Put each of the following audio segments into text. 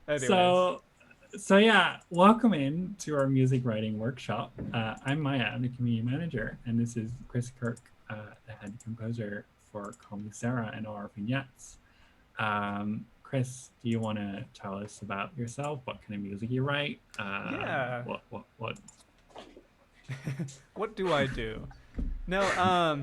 Anyways. So, so yeah, welcome in to our music writing workshop. I'm Maya, I'm the community manager, and this is Chris Kirk, the head composer for Call Me Sarah and all our vignettes. Chris, do you want to tell us about yourself? What kind of music you write? Yeah. What? What do I do? No,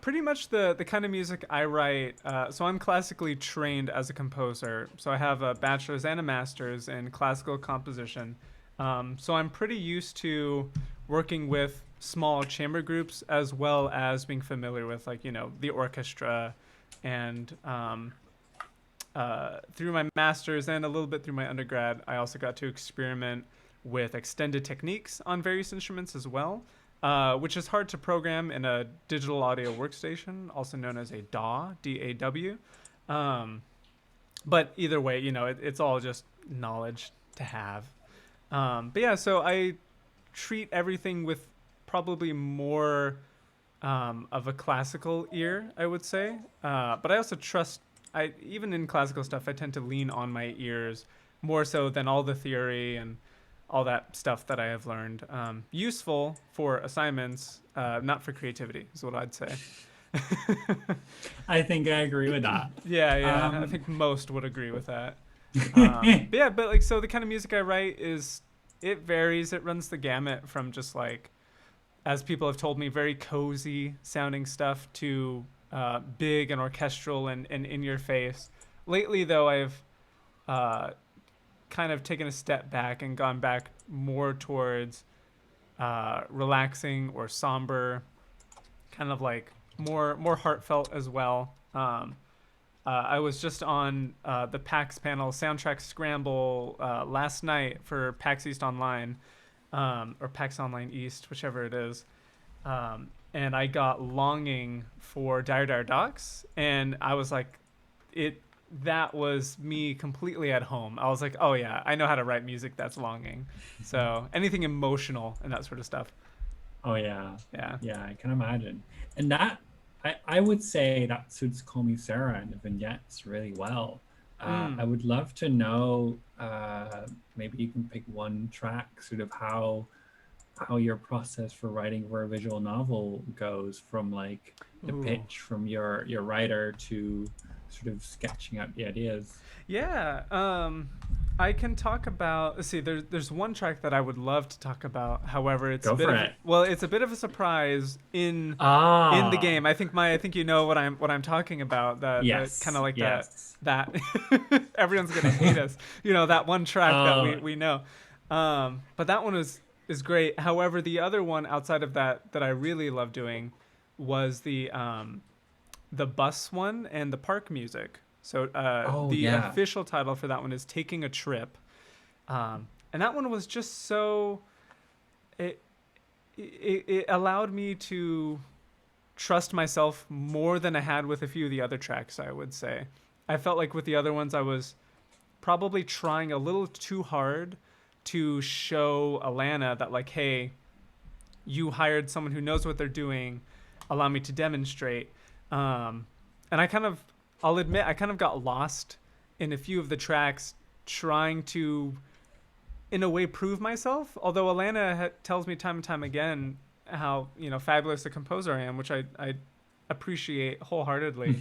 pretty much the kind of music I write. So I'm classically trained as a composer. So I have a bachelor's and a master's in classical composition. So I'm pretty used to working with small chamber groups as well as being familiar with the orchestra and through my master's and a little bit through my undergrad, I also got to experiment with extended techniques on various instruments as well, which is hard to program in a digital audio workstation, also known as a DAW, DAW. Um, but either way, it's all just knowledge to have. But yeah, so I treat everything with probably more of a classical ear, I would say. But I also trust. I even in classical stuff, I tend to lean on my ears more so than all the theory and all that stuff that I have learned. Useful for assignments, not for creativity, is what I'd say. I think I agree with that. Yeah. I Um, think most would agree with that. But yeah, but so the kind of music I write is it varies. It runs the gamut from just as people have told me, very cozy sounding stuff to big and orchestral and in your face. Lately, though, I've uh, kind of taken a step back and gone back more towards relaxing or somber, kind of like more heartfelt as well. I was just on the PAX panel soundtrack scramble last night for PAX East Online, or PAX Online East, whichever it is. And I got longing for Dire Dire Docks, and I was like, it. That was me completely at home. I was like, oh yeah, I know how to write music that's longing. So anything emotional and that sort of stuff. oh yeah, Yeah. yeah, I can imagine. And I would say that suits Call Me Sarah and the vignettes really well. I Mm. would love to know, maybe you can pick one track, sort of how your process for writing for a visual novel goes from like the Ooh. pitch from your writer to sort of sketching out the ideas. Yeah. I can talk about. Let's see. There's one track that I would love to talk about. However, it's a Go bit for of it. it's a bit of a surprise in the Ah, game. I think you know what I'm talking about. That kind of yes, like yes. that everyone's gonna hate us. That one track that we Uh, we know. But that one is great. However, the other one outside of that I really love doing was the bus one and the park music. So oh the yeah. official title for that one is Taking a Trip, and that one was just so it, it allowed me to trust myself more than I had with a few of the other tracks. I would say I felt like with the other ones I was probably trying a little too hard to show Alana that hey, you hired someone who knows what they're doing. Allow me to demonstrate. Um, and I'll admit, I kind of got lost in a few of the tracks trying to, in a way, prove myself. Although Alana tells me time and time again how fabulous a composer I am, which I appreciate wholeheartedly.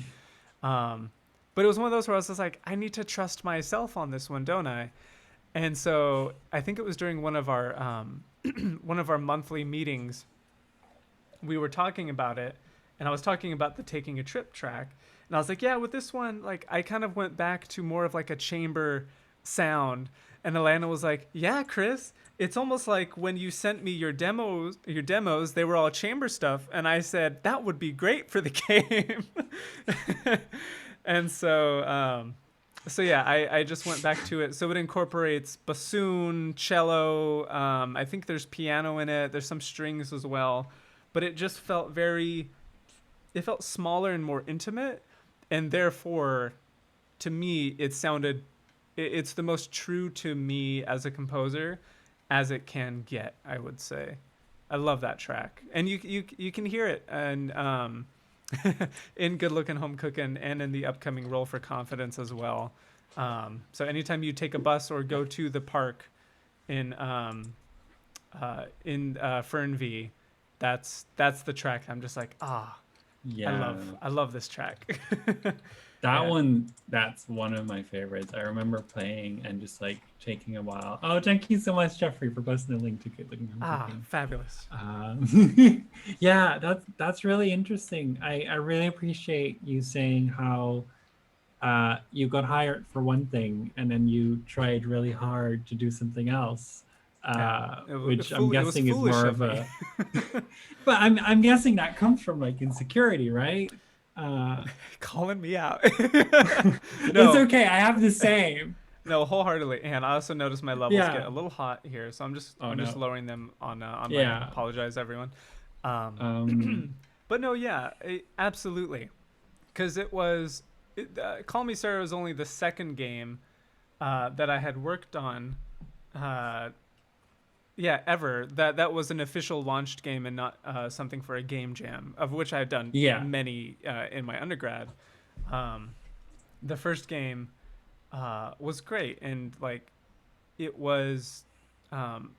But it was one of those where I was just like, I need to trust myself on this one, don't I? And so I think it was during one of our one of our monthly meetings we were talking about it, and I was talking about the taking a trip track, and I was like, yeah, with this one, I kind of went back to more of like a chamber sound, and Alana was like, yeah, Chris, it's almost like when you sent me your demos, they were all chamber stuff, and I said that would be great for the game. And so yeah, I just went back to it. So it incorporates bassoon, cello. I think there's piano in it. There's some strings as well, but it just felt very. It felt smaller and more intimate, and therefore, to me, it sounded. It's the most true to me as a composer, as it can get. I would say, I love that track, and you can hear it, and in Good Looking Home Cooking and in the upcoming Roll for Confidence as well. So anytime you take a bus or go to the park in Fernview, that's the track. I'm just like, Yeah. I love this track. That Yeah. one, that's one of my favorites. I remember playing and just like taking a while. Oh, thank you so much, Jeffrey, for posting the link to Looking Cooking. Fabulous. Yeah, that's really interesting. I really appreciate you saying how you got hired for one thing and then you tried really hard to do something else, Yeah, which I'm it was guessing is foolish more of of me. a. But I'm guessing that comes from like insecurity, right? Uh, Calling me out. it's No, okay. I have the same. no, wholeheartedly. And I also noticed my levels get Yeah. a little hot here, so Oh I'm just no. lowering them on my end. Yeah. Apologize, everyone. Um, Um. but no, yeah, absolutely, because Call Me Sarah was only the second game that I had worked on. Uh, yeah, ever that was an official launched game and not something for a game jam, of which I had done Yeah. many in my undergrad. Um, the first game was great, and like it was um,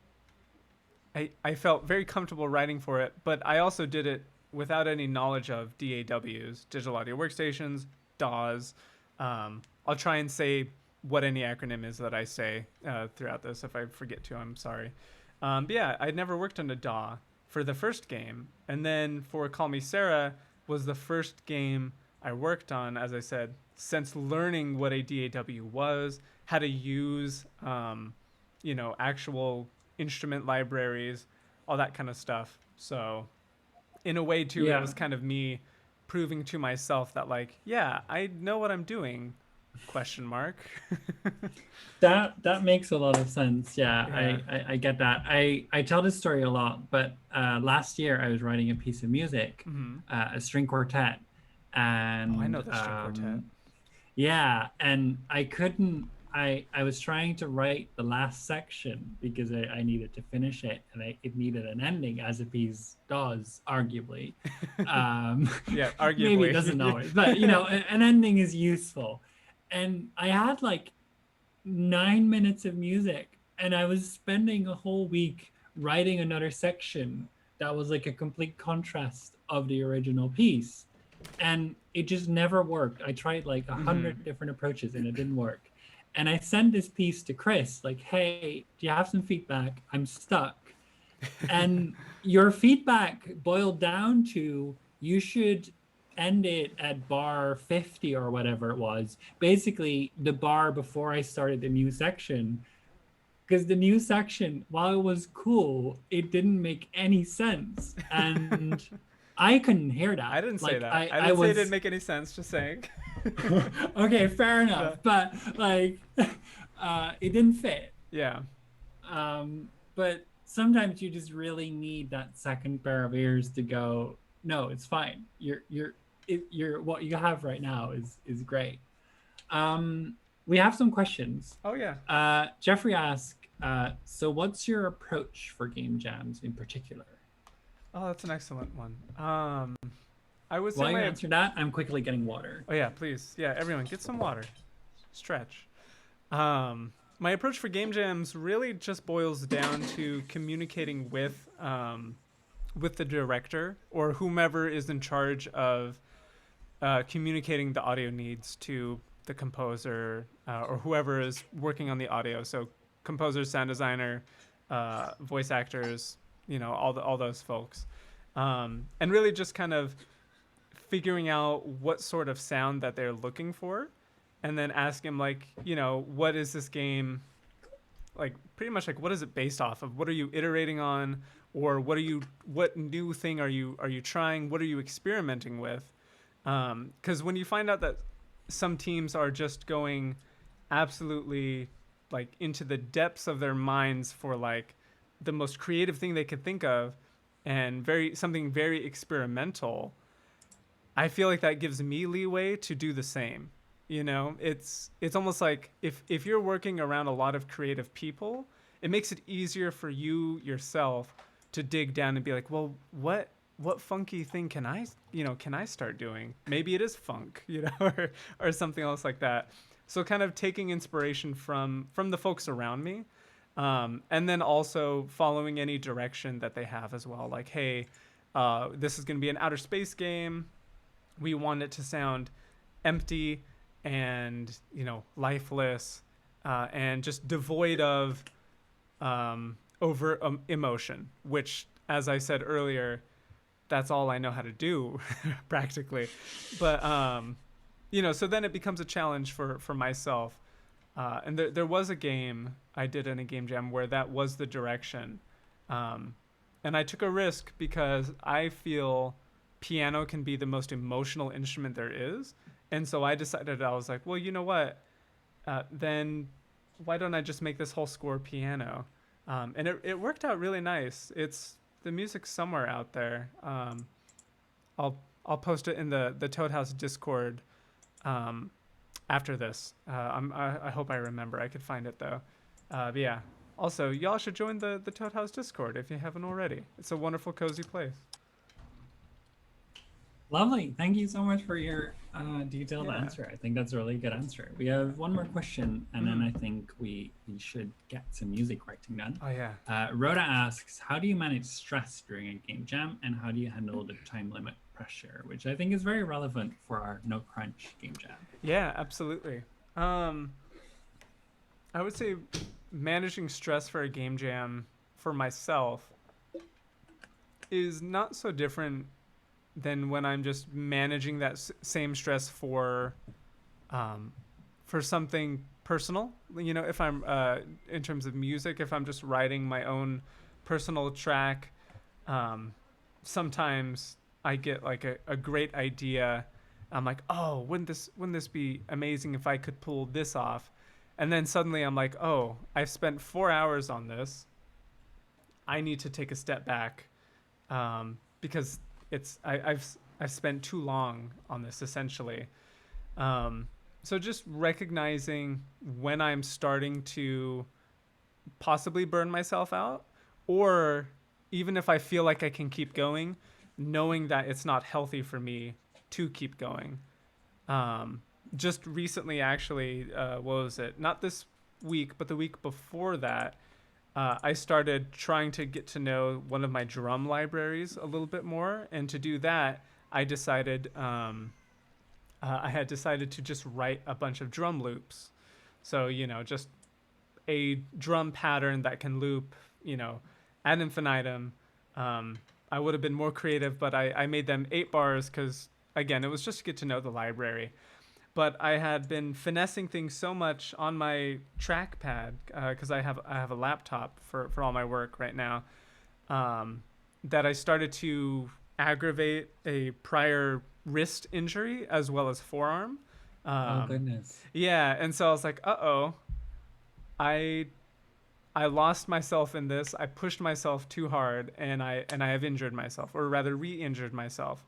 I felt very comfortable writing for it, but I also did it without any knowledge of DAWs, digital audio workstations, DAWs. I'll try and say what any acronym is that I say throughout this. If I forget to, I'm sorry. But yeah, I'd never worked on a DAW for the first game, and then for Call Me Sarah was the first game I worked on, as I said, since learning what a DAW was, how to use, actual instrument libraries, all that kind of stuff. So, in a way, too, it Yeah. was kind of me proving to myself that, like, yeah, I know what I'm doing. Question mark. That makes a lot of sense. Yeah, Yeah. I get that. I tell this story a lot, but last year I was writing a piece of music, Mm-hmm. a string quartet, Oh, I and know the string quartet. yeah, and I couldn't. I was trying to write the last section because I needed to finish it, and it needed an ending, as a piece does, arguably. Um, Yeah, maybe it arguably. doesn't always, but an ending is useful. And I had like 9 minutes of music, and I was spending a whole week writing another section that was like a complete contrast of the original piece, and it just never worked. I tried like a Mm-hmm. hundred different approaches and it didn't work. And I sent this piece to Chris, like, hey, do you have some feedback? I'm stuck. And your feedback boiled down to you should end it at bar 50 or whatever it was. Basically, the bar before I started the new section. Because the new section, while it was cool, it didn't make any sense. And I couldn't hear I that. didn't say Like, that. I, I I didn't say it didn't was make any sense. Just saying. okay, fair enough. No. But like, it didn't fit. Yeah. But sometimes you just really need that second pair of ears to go, no, it's fine. You're what you have right now is great. We have some questions. Oh yeah. Jeffrey asked, so what's your approach for game jams in particular? Oh, that's an excellent one. I would say While you my. answer that, I'm quickly getting water. Oh yeah, please. Yeah, everyone, get some water. Stretch. My approach for game jams really just boils down to communicating with the director or whomever is in charge of communicating the audio needs to the composer or whoever is working on the audio. So composer, sound designer, voice actors, all those folks, and really just kind of figuring out what sort of sound that they're looking for, and then ask him like, what is this game like? Pretty much like, what is it based off of? What are you iterating on, or what new thing are you trying? What are you experimenting with? Because when you find out that some teams are just going absolutely like into the depths of their minds for like the most creative thing they could think of and something very experimental, I feel like that gives me leeway to do the same. It's almost like if you're working around a lot of creative people, it makes it easier for you yourself to dig down and be like, well, what funky thing can I start doing? Maybe it is funk, or something else like that. So kind of taking inspiration from the folks around me, and then also following any direction that they have as well. Like, hey, this is going to be an outer space game. We want it to sound empty and lifeless, and just devoid of over emotion. Which, as I said earlier, that's all I know how to do, practically. But so then it becomes a challenge for myself. And there was a game I did in a game jam where that was the direction. And I took a risk because I feel piano can be the most emotional instrument there is. And so I decided, I was like, well, you know what? Then why don't I just make this whole score piano? And it worked out really nice. It's the music's somewhere out there. I'll post it in the Toad House Discord after this. I hope I remember. I could find it though. But yeah. Also, y'all should join the Toad House Discord if you haven't already. It's a wonderful, cozy place. Lovely. Thank you so much for your detailed Yeah. answer. I think that's a really good answer. We have one more question, and then I think we should get some music writing done. Oh yeah. Rhoda asks, how do you manage stress during a game jam, and how do you handle the time limit pressure? Which I think is very relevant for our No Crunch game jam. Yeah, absolutely. I would say managing stress for a game jam for myself is not so different than when I'm just managing that same stress for something personal. If I'm in terms of music, if I'm just writing my own personal track, sometimes I get like a great idea. I'm like, oh, wouldn't this be amazing if I could pull this off? And then suddenly I'm like, oh, I've spent 4 hours on this. I need to take a step back, because I've spent too long on this essentially. So just recognizing when I'm starting to possibly burn myself out, or even if I feel like I can keep going, knowing that it's not healthy for me to keep going. Just recently, actually, what was it? Not this week, but the week before that, I started trying to get to know one of my drum libraries a little bit more. And to do that, I had decided to just write a bunch of drum loops. So, just a drum pattern that can loop, ad infinitum. I would have been more creative, but I made them 8 bars because, again, it was just to get to know the library. But I had been finessing things so much on my trackpad, because I have a laptop for all my work right now, that I started to aggravate a prior wrist injury as well as forearm. Oh goodness. Yeah, and so I was like, uh-oh, I lost myself in this. I pushed myself too hard, and I have injured myself, or rather re-injured myself.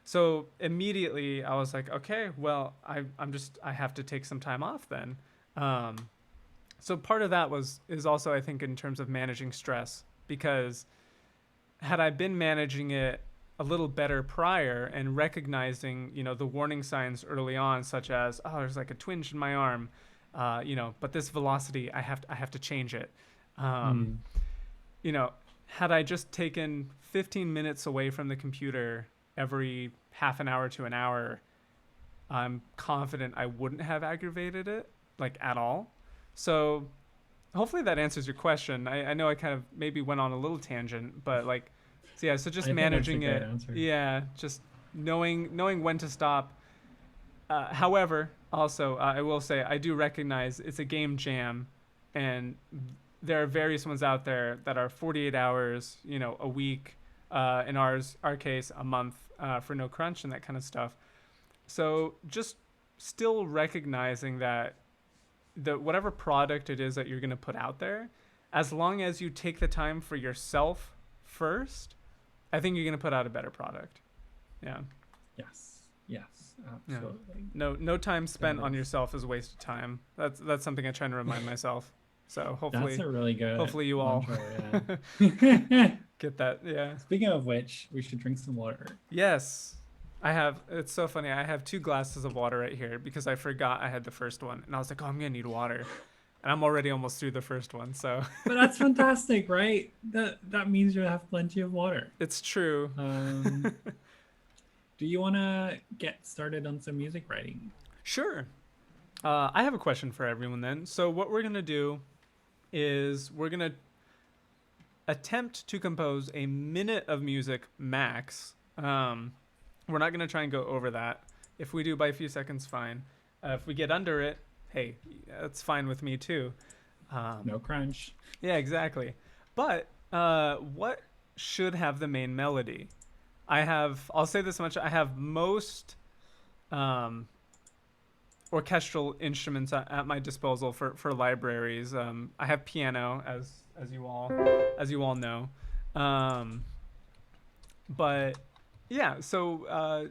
So immediately I was like, okay, well, I have to take some time off then. So part of that is also, I think, in terms of managing stress, because had I been managing it a little better prior and recognizing, the warning signs early on, such as, oh, there's like a twinge in my arm, but this velocity, I have to change it. Had I just taken 15 minutes away from the computer every half an hour to an hour, I'm confident I wouldn't have aggravated it, like, at all. So hopefully that answers your question. I know I kind of maybe went on a little tangent, but so just managing it. Yeah, just knowing when to stop. However, also, I will say I do recognize it's a game jam, and there are various ones out there that are 48 hours, a week, in our case, a month, for No Crunch and that kind of stuff. So just still recognizing that whatever product it is that you're going to put out there, as long as you take the time for yourself first, I think you're going to put out a better product. Yeah. Yes, absolutely. Yeah. No time spent on yourself is a waste of time. That's something I try to remind myself. So hopefully that's a really good. Hopefully you all yeah. get that. Yeah. Speaking of which, we should drink some water. Yes. It's so funny. I have 2 glasses of water right here because I forgot I had the first one. And I was like, oh, I'm going to need water. And I'm already almost through the first one. So But that's fantastic, right? That means you have plenty of water. it's true. Do you want to get started on some music writing? Sure. I have a question for everyone then. So what we're going to do is we're going to attempt to compose a minute of music max. We're not going to try and go over that. If we do by a few seconds, fine. If we get under it, hey, that's fine with me too. No crunch. Yeah, exactly. But what should have the main melody? I'll say this much, I have most orchestral instruments at my disposal for libraries. I have piano, as you all know. But yeah, so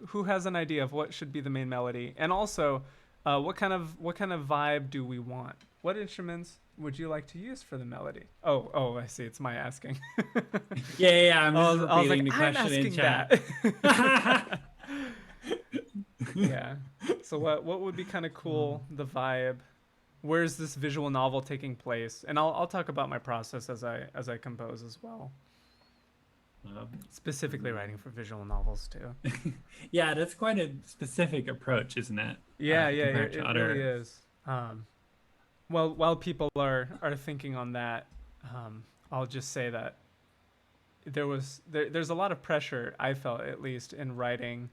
who has an idea of what should be the main melody, and also what kind of vibe do we want? What instruments would you like to use for the melody? Oh, I see. It's my asking. Yeah. I'm just I was repeating like, the question in chat. that. Yeah. So what would be kind of cool? The vibe. Where's this visual novel taking place? And I'll talk about my process as I compose as well. Specifically writing for visual novels too. Yeah, that's quite a specific approach, isn't it? Yeah, it really is. Well, while people are thinking on that, I'll just say that there's a lot of pressure, I felt at least, in writing.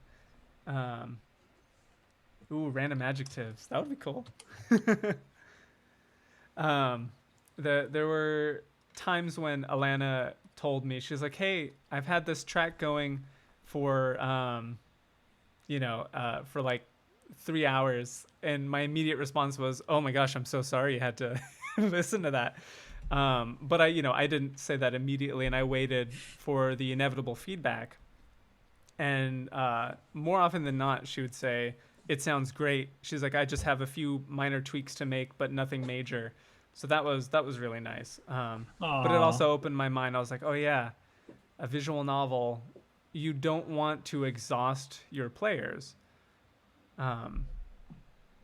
Random adjectives. That would be cool. There were times when Alana told me, she was like, hey, I've had this track going for for like 3 hours, and my immediate response was, oh my gosh, I'm so sorry you had to listen to that. But I didn't say that immediately, and I waited for the inevitable feedback. And more often than not, she would say, it sounds great. She's like, I just have a few minor tweaks to make, but nothing major. So that was really nice. But it also opened my mind. I was like, oh yeah, a visual novel, you don't want to exhaust your players.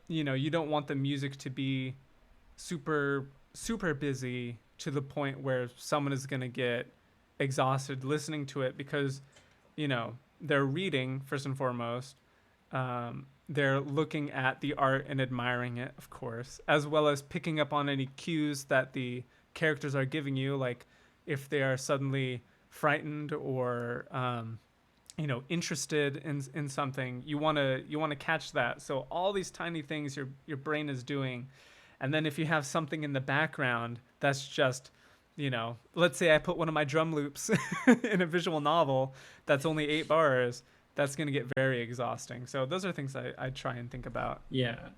You don't want the music to be super, super busy to the point where someone is going to get exhausted listening to it because, they're reading first and foremost. They're looking at the art and admiring it, of course, as well as picking up on any cues that the characters are giving you, like if they are suddenly frightened or interested in something. You want to catch that. So all these tiny things your brain is doing, and then if you have something in the background that's just, let's say I put one of my drum loops in a visual novel that's only 8 bars. That's going to get very exhausting. So those are things I try and think about. Yeah.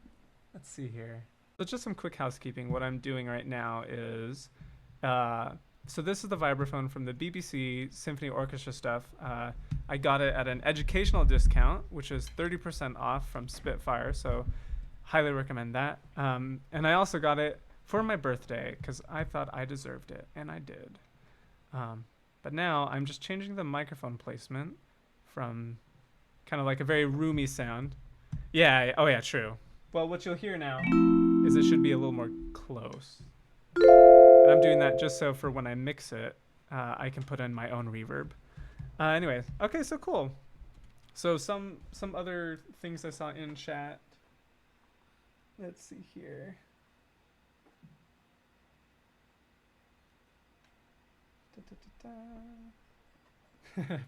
Let's see here. So just some quick housekeeping. What I'm doing right now is, so this is the vibraphone from the BBC Symphony Orchestra stuff. I got it at an educational discount, which is 30% off from Spitfire. So highly recommend that. And I also got it for my birthday because I thought I deserved it, and I did. But now I'm just changing the microphone placement from kind of like a very roomy sound. Yeah. Oh yeah, true. Well, what you'll hear now is it should be a little more close. And I'm doing that just so for when I mix it, I can put in my own reverb. Anyway, okay, so cool. So some other things I saw in chat. Let's see here.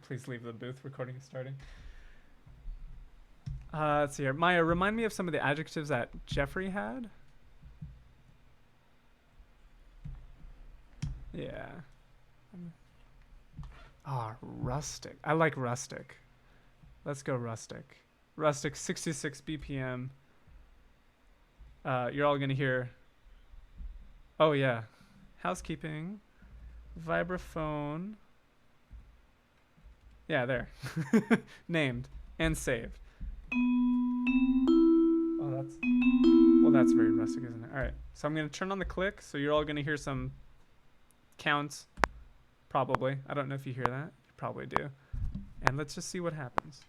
Please leave the booth. Recording is starting. Let's see here. Maya, remind me of some of the adjectives that Jeffrey had. Yeah. Rustic. I like rustic. Let's go rustic. Rustic, 66 BPM. You're all going to hear. Oh, yeah. Housekeeping. Vibraphone. Yeah, there. Named and saved. That's very rustic, isn't it? All right. So I'm going to turn on the click. So you're all going to hear some counts. Probably. I don't know if you hear that. You probably do. And let's just see what happens.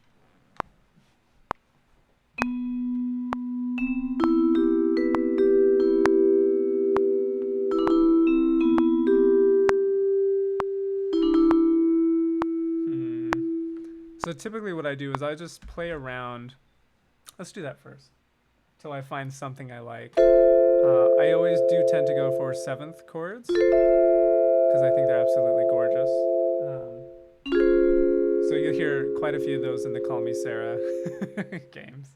So typically what I do is I just play around. Let's do that first. Till I find something I like. I always do tend to go for 7th chords because I think they're absolutely gorgeous. So you'll hear quite a few of those in the Call Me Sarah games.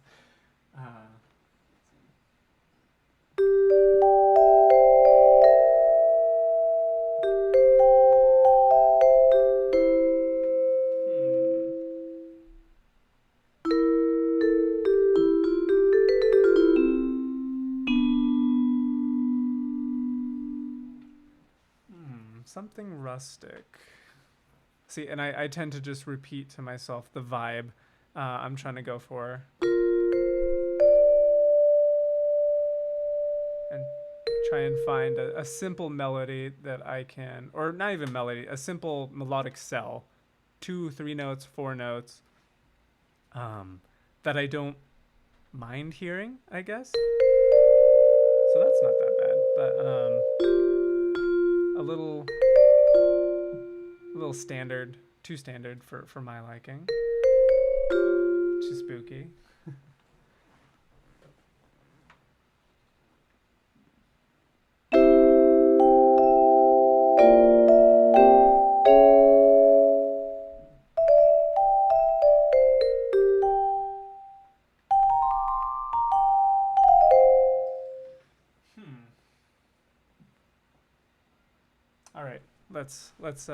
Something rustic. See, and I tend to just repeat to myself the vibe I'm trying to go for. And try and find a simple melody that I can, or not even melody, a simple melodic cell. 2, 3 notes, 4 notes. That I don't mind hearing, I guess. So that's not that bad. But a little standard, too standard for my liking. Too spooky. All right, let's see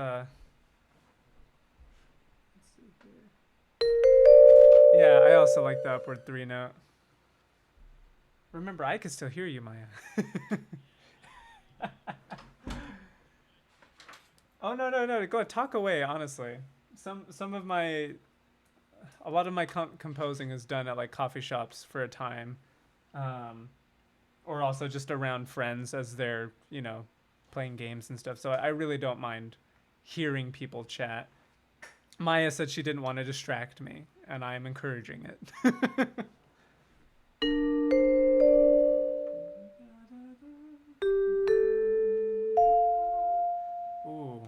here. Yeah, I also like the upward 3 note. Remember, I can still hear you, Maya. Oh no, go talk away. Honestly, some of my, a lot of my composing is done at like coffee shops for a time, or also just around friends as they're playing games and stuff. So I really don't mind hearing people chat. Maya said she didn't want to distract me, and I'm encouraging it. Ooh.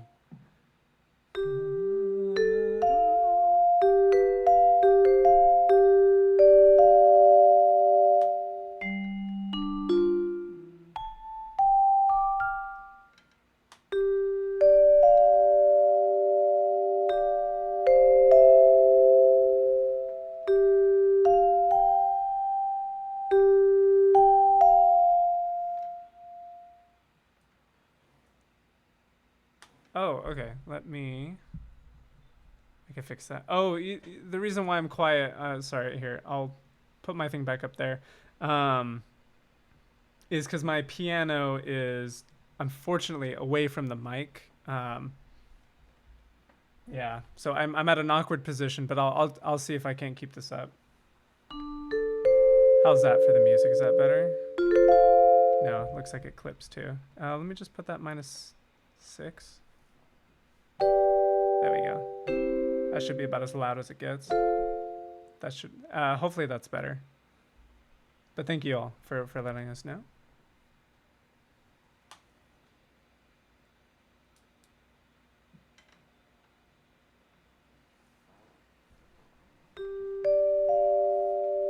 Oh, okay. I can fix that. Oh, the reason why I'm quiet. Sorry. Here, I'll put my thing back up there. Is because my piano is unfortunately away from the mic. Yeah. So I'm at an awkward position, but I'll see if I can't keep this up. How's that for the music? Is that better? No, looks like it clips too. Let me just put that -6. There we go. That should be about as loud as it gets. That should, hopefully that's better. But thank you all for letting us know.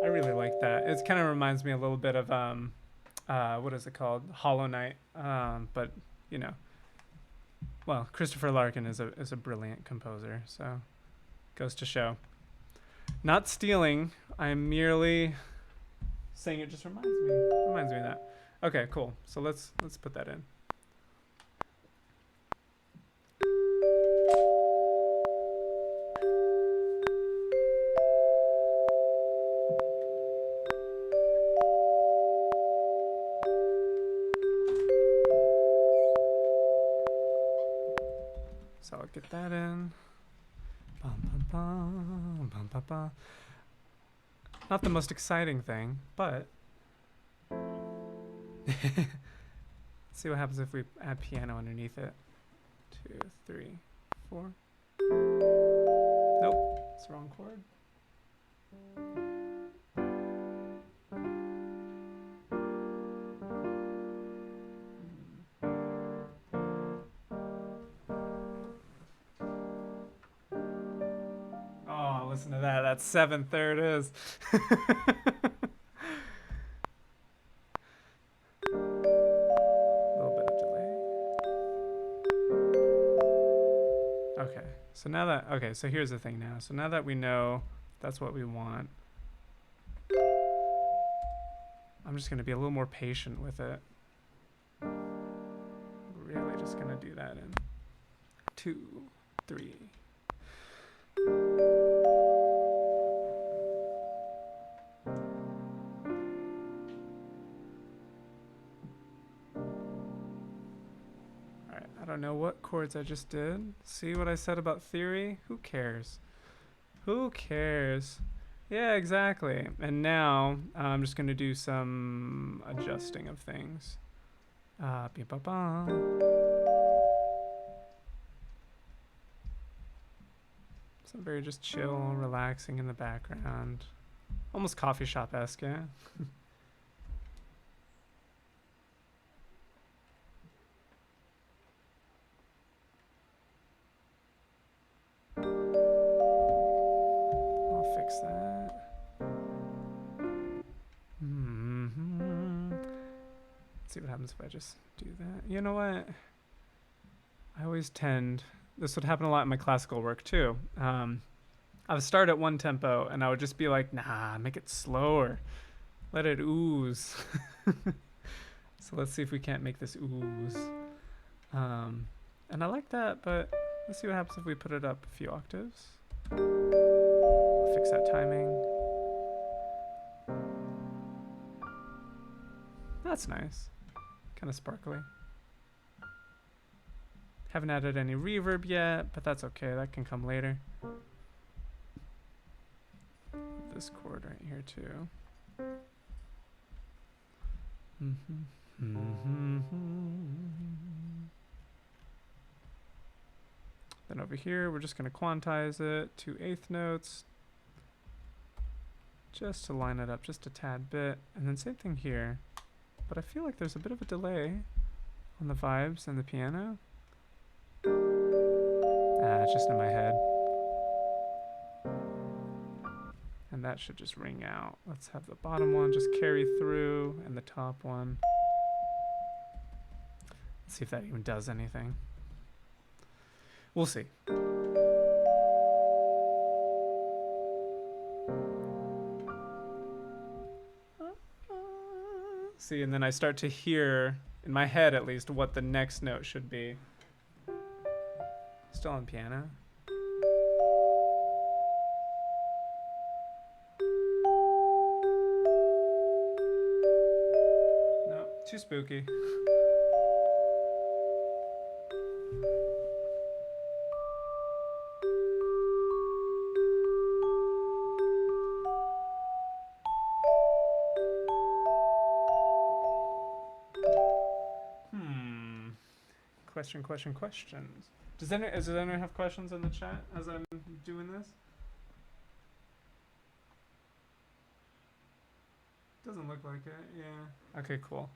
I really like that. It kind of reminds me a little bit of, what is it called? Hollow Knight. But, well, Christopher Larkin is a brilliant composer, so goes to show. Not stealing. I'm merely saying it just reminds me of that. Okay, cool. So let's put that in. So I'll get that in. Bum, bum, bum, bum, bum, bum. Not the most exciting thing, but let's see what happens if we add piano underneath it. 2, 3, 4. Nope. the wrong chord. Oh, listen to that. That's 7th. There it is. A little bit of delay. Okay. So here's the thing now. So now that we know that's what we want, I'm just going to be a little more patient with it. Really just going to do that in 2, 3. Alright, I don't know what chords I just did. See what I said about theory? Who cares? Who cares? Yeah, exactly. And now I'm just going to do some adjusting of things. Some very just chill, relaxing in the background. Almost coffee shop-esque, yeah? I'll fix that. Let's see what happens if I just do that. You know what? I always tend... This would happen a lot in my classical work too. I would start at one tempo and I would just be like, nah, make it slower. Let it ooze. So let's see if we can't make this ooze. And I like that, but let's see what happens if we put it up a few octaves. I'll fix that timing. That's nice. Kind of sparkly. Haven't added any reverb yet, but that's okay. That can come later. This chord right here too. Then over here, we're just going to quantize it to 1/8 notes. Just to line it up just a tad bit. And then same thing here. But I feel like there's a bit of a delay on the vibes and the piano. It's just in my head. And that should just ring out. Let's have the bottom one just carry through and the top one. Let's see if that even does anything. We'll see. See, and then I start to hear, in my head at least, what the next note should be. Still on piano. No, too spooky. Questions. Does anyone have questions in the chat as I'm doing this? Doesn't look like it, yeah. Okay, cool.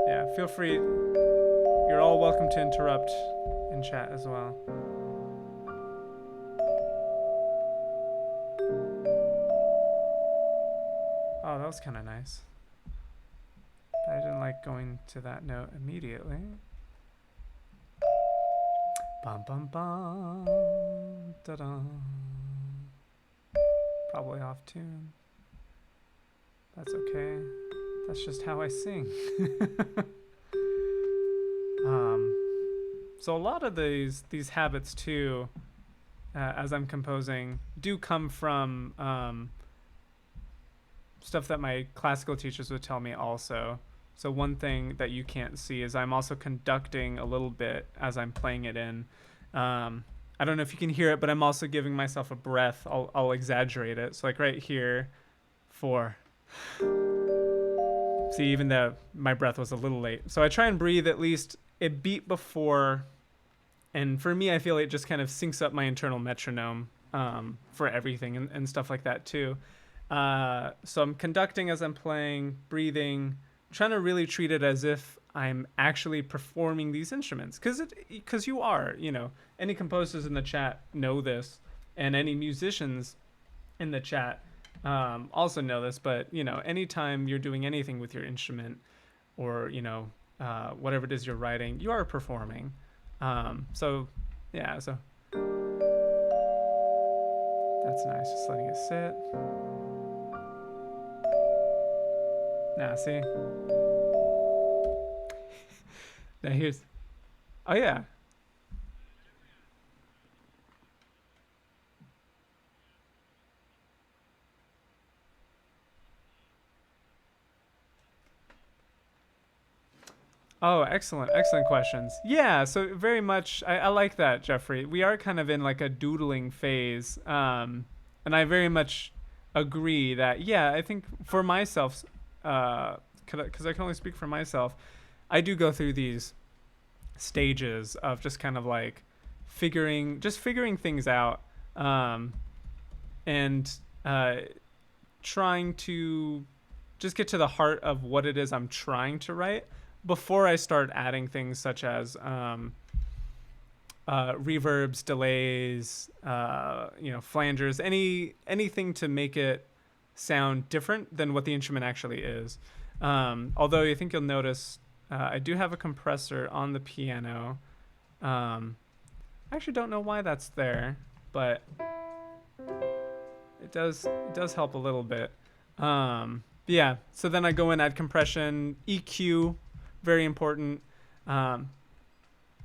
Yeah, feel free. You're all welcome to interrupt in chat as well. Oh, that was kind of nice. But I didn't like going to that note immediately. Bum bum bum, da da. Probably off tune. That's okay. That's just how I sing. So a lot of these habits too, as I'm composing, do come from stuff that my classical teachers would tell me also. So one thing that you can't see is I'm also conducting a little bit as I'm playing it in. I don't know if you can hear it, but I'm also giving myself a breath. I'll exaggerate it. So like right here, 4. See, even though my breath was a little late. So I try and breathe at least a beat before. And for me, I feel it just kind of syncs up my internal metronome for everything and stuff like that too. So I'm conducting as I'm playing, breathing, trying to really treat it as if I'm actually performing these instruments, because you are, any composers in the chat know this, and any musicians in the chat also know this. But anytime you're doing anything with your instrument, or whatever it is you're writing, you are performing. So yeah, so that's nice. Just letting it sit. Now see. Now here's. Oh yeah. Oh, excellent questions. Yeah, so very much, I like that, Jeffrey. We are kind of in like a doodling phase, and I very much agree that, yeah, I think for myself, because I can only speak for myself, I do go through these stages of just kind of like figuring things out, and trying to just get to the heart of what it is I'm trying to write before I start adding things such as reverbs, delays, flangers, anything to make it sound different than what the instrument actually is. Although I think you'll notice I do have a compressor on the piano. I actually don't know why that's there, but it does help a little bit. Yeah, so then I go in, add compression, EQ, very important.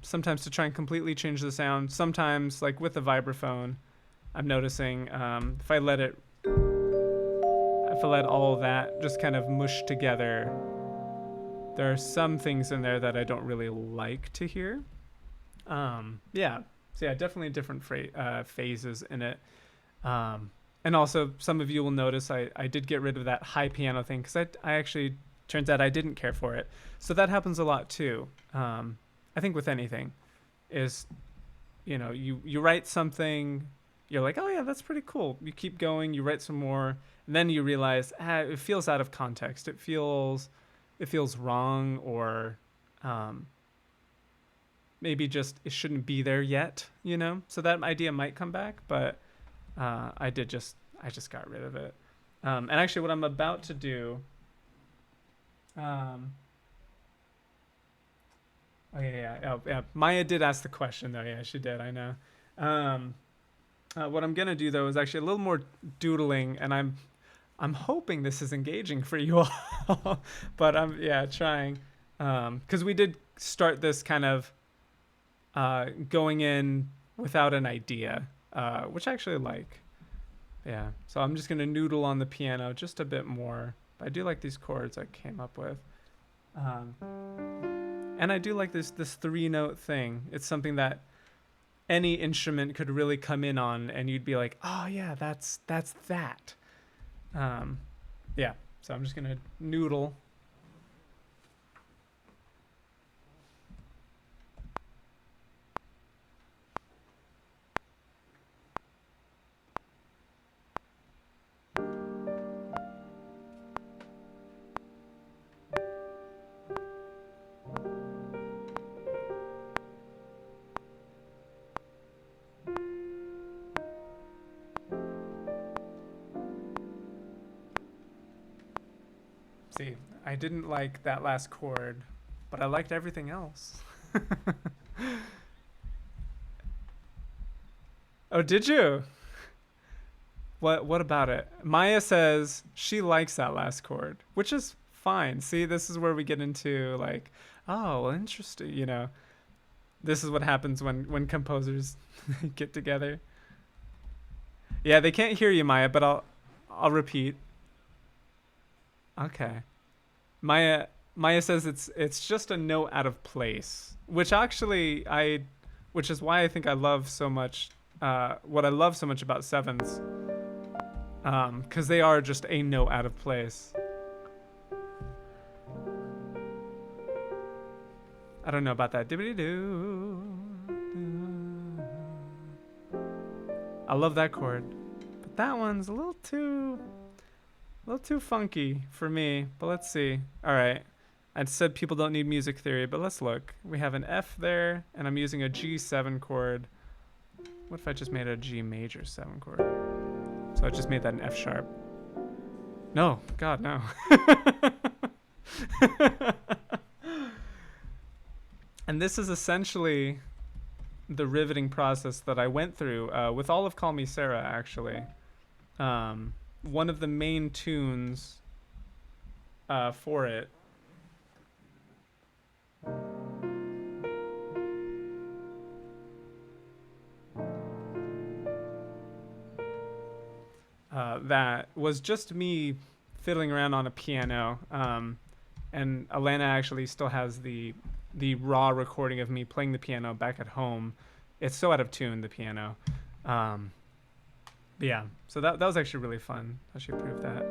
Sometimes to try and completely change the sound. Sometimes, like with the vibraphone, I'm noticing if I let all of that just kind of mush together, there are some things in there that I don't really like to hear. Yeah, so yeah, definitely different phases in it. And also, some of you will notice I did get rid of that high piano thing, because I actually, turns out I didn't care for it. So that happens a lot too. I think with anything is, you write something, you're like, oh yeah, that's pretty cool. You keep going, you write some more, and then you realize it feels out of context. It feels wrong, or maybe just it shouldn't be there yet. So that idea might come back, but I just got rid of it. And actually, what I'm about to do. Oh yeah. Oh yeah. Maya did ask the question though. Yeah, she did. I know. What I'm gonna do though is actually a little more doodling, and I'm hoping this is engaging for you all, but I'm trying, because we did start this kind of going in without an idea, which I actually like. Yeah. So I'm just gonna noodle on the piano just a bit more. But I do like these chords I came up with. And I do like this 3-note thing. It's something that any instrument could really come in on, and you'd be like, oh yeah, that's that. Yeah, so I'm just gonna noodle. See, I didn't like that last chord, but I liked everything else. Oh, did you? What about it? Maya says she likes that last chord, which is fine. See, this is where we get into like, oh, well, interesting, This is what happens when composers get together. Yeah, they can't hear you, Maya, but I'll repeat. Okay. Maya says it's just a note out of place, which actually which is why I think I love so much what I love so much about sevenths, because they are just a note out of place. I don't know about that. I love that chord. But that one's a little too funky for me. But let's see. All right. I said people don't need music theory, but let's look. We have an F there, and I'm using a G7 chord. What if I just made a G major 7 chord? So I just made that an F sharp. No, God, no. And this is essentially the riveting process that I went through with all of Call Me Sarah, actually. One of the main tunes for it that was just me fiddling around on a piano. And Alana actually still has the raw recording of me playing the piano back at home. It's so out of tune, the piano. But yeah, so that was actually really fun how she proved that.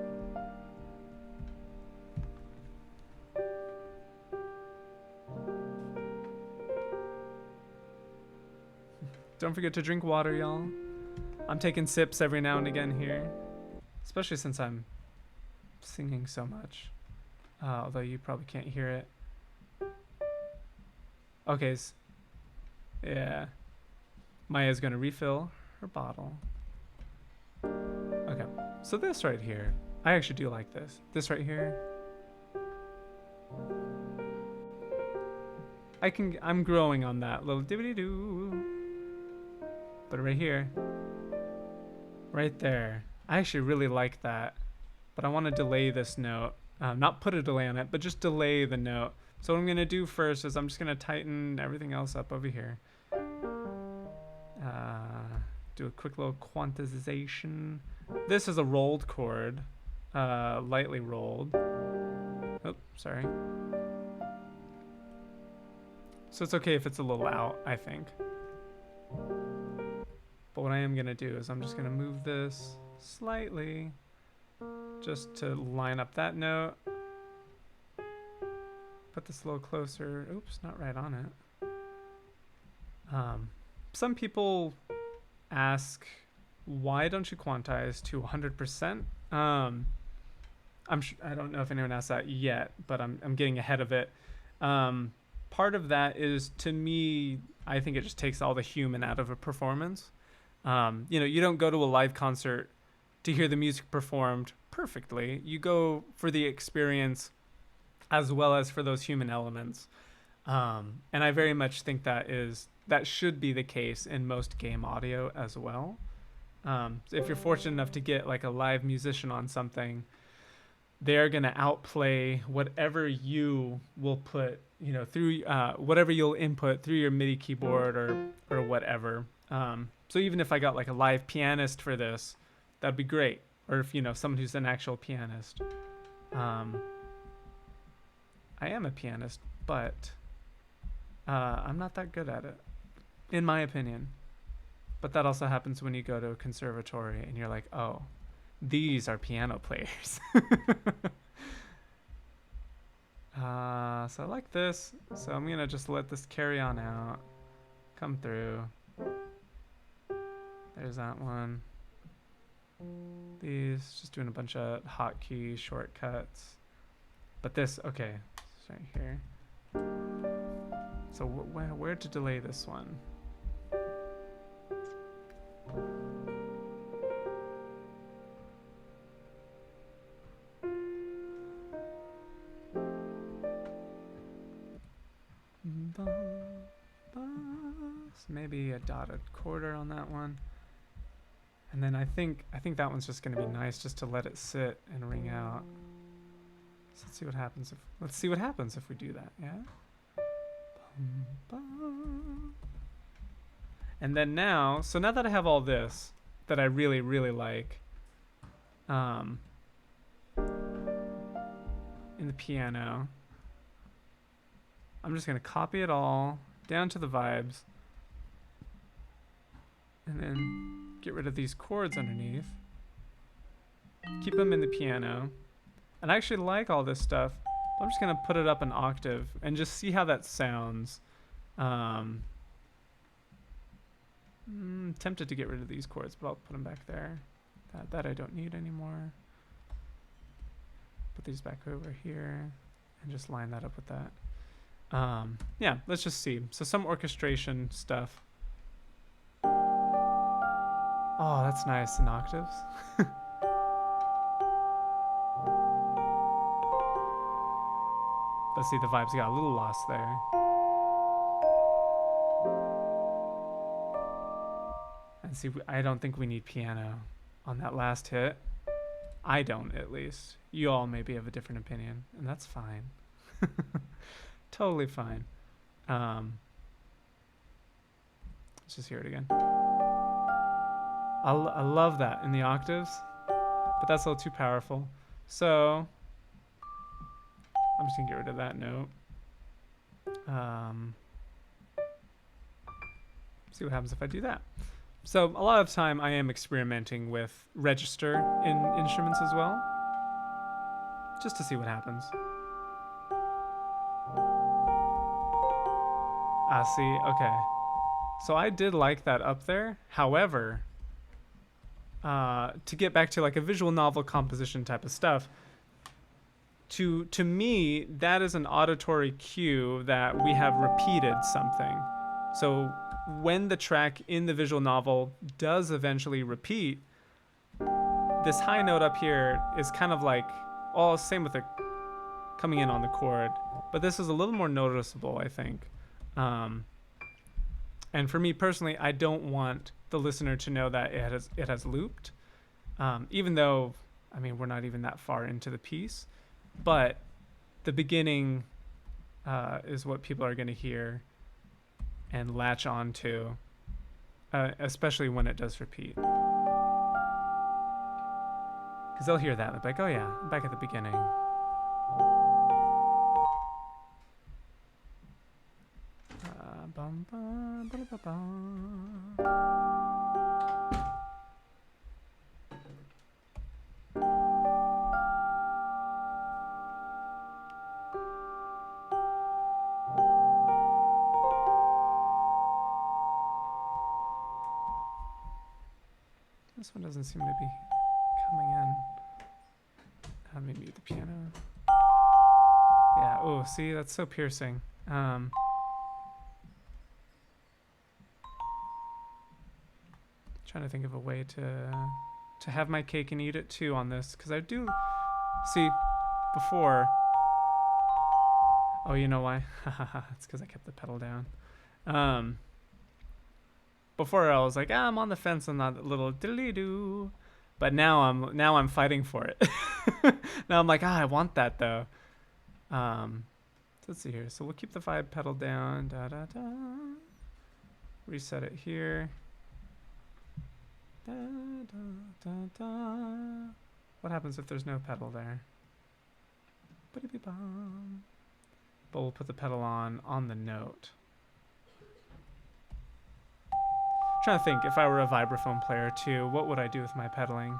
Don't forget to drink water, y'all. I'm taking sips every now and again here, especially since I'm singing so much. Although you probably can't hear it. Okay, yeah. Maya's gonna refill her bottle. Okay, so this right here, I actually do like this. This right here, I'm growing on that little dibbity-doo. But right here, right there, I actually really like that. But I want to delay this note. Not put a delay on it, but just delay the note. So what I'm going to do first is I'm just going to tighten everything else up over here. Do a quick little quantization. This is a rolled chord. Lightly rolled. Oh, sorry. So it's okay if it's a little out, I think. But what I am going to do is I'm just going to move this slightly just to line up that note. Put this a little closer. Oops, not right on it. Some people ask, why don't you quantize to 100%? I don't know if anyone asked that yet, but I'm getting ahead of it. Part of that is, to me, I think it just takes all the human out of a performance. You don't go to a live concert to hear the music performed perfectly. You go for the experience as well as for those human elements. And I very much think that should be the case in most game audio as well. If you're fortunate enough to get like a live musician on something, they're going to outplay whatever you will put, through whatever you'll input through your MIDI keyboard or whatever. So even if I got like a live pianist for this, that'd be great. Or if, someone who's an actual pianist. I am a pianist, but I'm not that good at it, in my opinion. But that also happens when you go to a conservatory and you're like, oh, these are piano players. So I like this. So I'm going to just let this carry on out. Come through. There's that one. These, just doing a bunch of hotkey shortcuts. But this, okay, it's right here. So where to delay this one? Maybe a dotted quarter on that one. And then I think that one's just going to be nice just to let it sit and ring out. So let's see what happens if we do that, yeah? And then now that I have all this that I really, really like in the piano, I'm just going to copy it all down to the vibes and then get rid of these chords underneath. Keep them in the piano. And I actually like all this stuff. I'm just going to put it up an octave and just see how that sounds. Tempted to get rid of these chords, but I'll put them back there. That I don't need anymore. Put these back over here and just line that up with that. Yeah, let's just see. So some orchestration stuff. Oh, that's nice in octaves. Let's see, the vibes got a little lost there. And see, I don't think we need piano on that last hit. I don't, at least. You all maybe have a different opinion, and that's fine. Totally fine. Let's just hear it again. I love that in the octaves, but that's a little too powerful. So I'm just gonna get rid of that note. See what happens if I do that. So a lot of time I am experimenting with register in instruments as well, just to see what happens. See, okay. So I did like that up there. However, to get back to like a visual novel composition type of stuff, to me, that is an auditory cue that we have repeated something. So when the track in the visual novel does eventually repeat, this high note up here is kind of like, oh, same with the coming in on the chord, but this is a little more noticeable, I think. And for me personally, I don't want the listener to know that it has looped, even though, I mean, we're not even that far into the piece, but the beginning is what people are going to hear and latch on to, especially when it does repeat. Because they'll hear that, they'll be like, oh yeah, I'm back at the beginning. This one doesn't seem to be coming in. Let me mute the piano. Yeah, oh, see, that's so piercing. Trying to think of a way to have my cake and eat it too on this, because I do see before. Oh, you know why? It's because I kept the pedal down. Before I was like, I'm on the fence on that little diddly doo, but now I'm fighting for it. Now I'm like, I want that though. So let's see here. So we'll keep the vibe pedal down. Da da da. Reset it here. Da, da, da, da. What happens if there's no pedal there? But we'll put the pedal on the note. I'm trying to think, if I were a vibraphone player too, what would I do with my pedaling?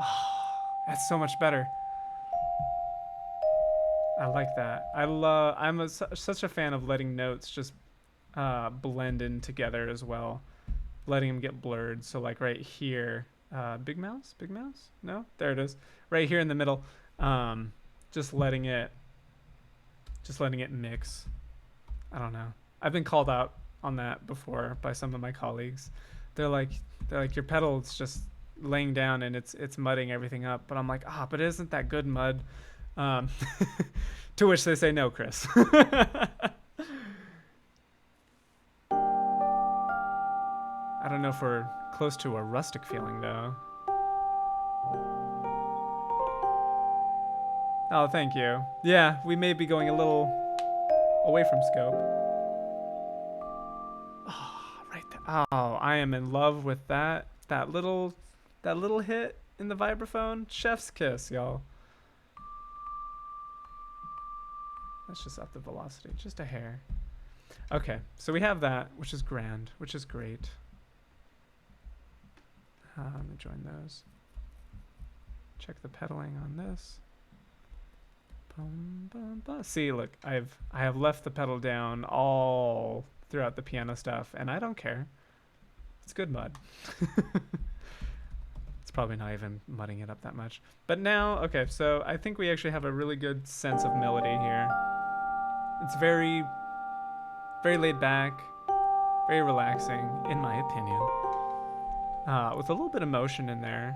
Oh, that's so much better. I like that. I'm such a fan of letting notes just blend in together as well, letting them get blurred. So like right here, big mouse, no, there it is, right here in the middle. Just letting it mix. I don't know, I've been called out on that before by some of my colleagues. They're like your pedal's just laying down and it's mudding everything up, but I'm like, but isn't that good mud? To which they say, no, Chris. I don't know if we're close to a rustic feeling, though. Oh, thank you. Yeah, we may be going a little away from scope. Oh, right there. Oh, I am in love with that. That little hit in the vibraphone. Chef's kiss, y'all. Let's just up the velocity, just a hair. Okay, so we have that, which is grand, which is great. Let me join those. Check the pedaling on this. Bum, bum, bum. See, look, I have left the pedal down all throughout the piano stuff, and I don't care. It's good mud. It's probably not even mudding it up that much. But now, okay, so I think we actually have a really good sense of melody here. It's very, very laid back, very relaxing, in my opinion, with a little bit of motion in there.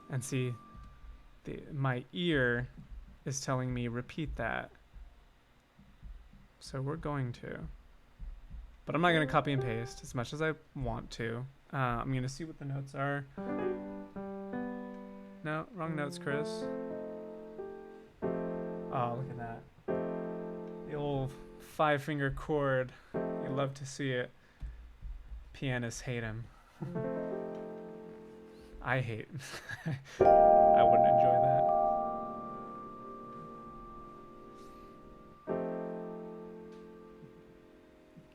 And see, my ear is telling me repeat that. So we're going to. But I'm not going to copy and paste as much as I want to. I'm going to see what the notes are. No, wrong notes, Chris. Oh, look at that. The old 5-finger chord. You love to see it. Pianists hate him. I hate. I wouldn't enjoy that.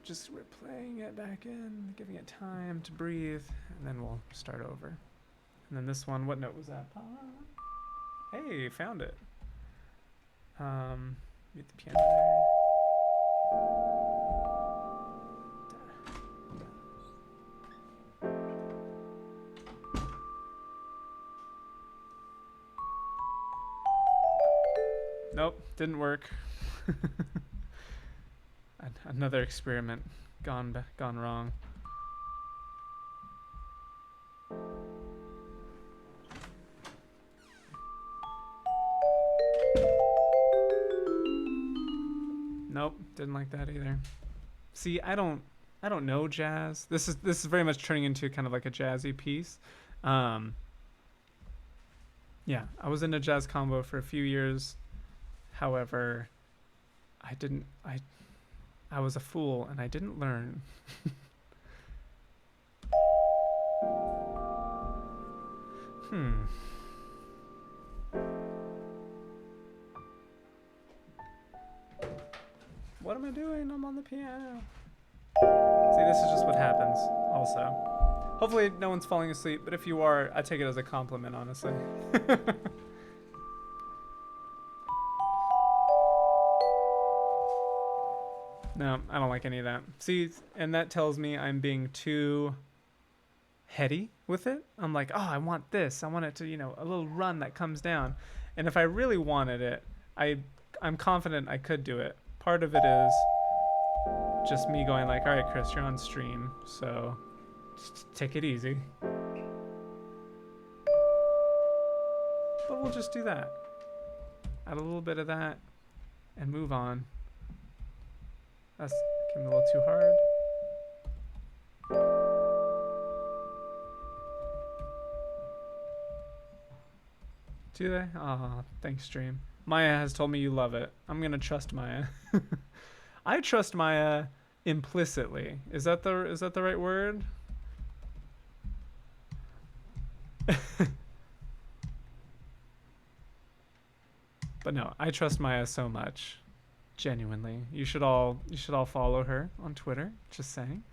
Just replaying it back in, giving it time to breathe, and then we'll start over. And then this one, what note was that? Hey, found it. Mute the piano there. Nope, didn't work. Another experiment gone wrong. Nope, didn't like that either. See, I don't know jazz. This is very much turning into kind of like a jazzy piece. Yeah, I was in a jazz combo for a few years. However, I was a fool and I didn't learn. What am I doing? I'm on the piano. See, this is just what happens also. Hopefully no one's falling asleep, but if you are, I take it as a compliment, honestly. No, I don't like any of that. See, and that tells me I'm being too heady with it. I'm like, oh, I want this. I want it to, a little run that comes down. And if I really wanted it, I'm confident I could do it. Part of it is just me going like, all right, Chris, you're on stream, so just take it easy. But we'll just do that. Add a little bit of that and move on. That's came a little too hard. Do they? Oh, thanks, stream. Maya has told me you love it. I'm gonna trust Maya. I trust Maya implicitly. Is that the right word? But no, I trust Maya so much. Genuinely. You should all follow her on Twitter. Just saying.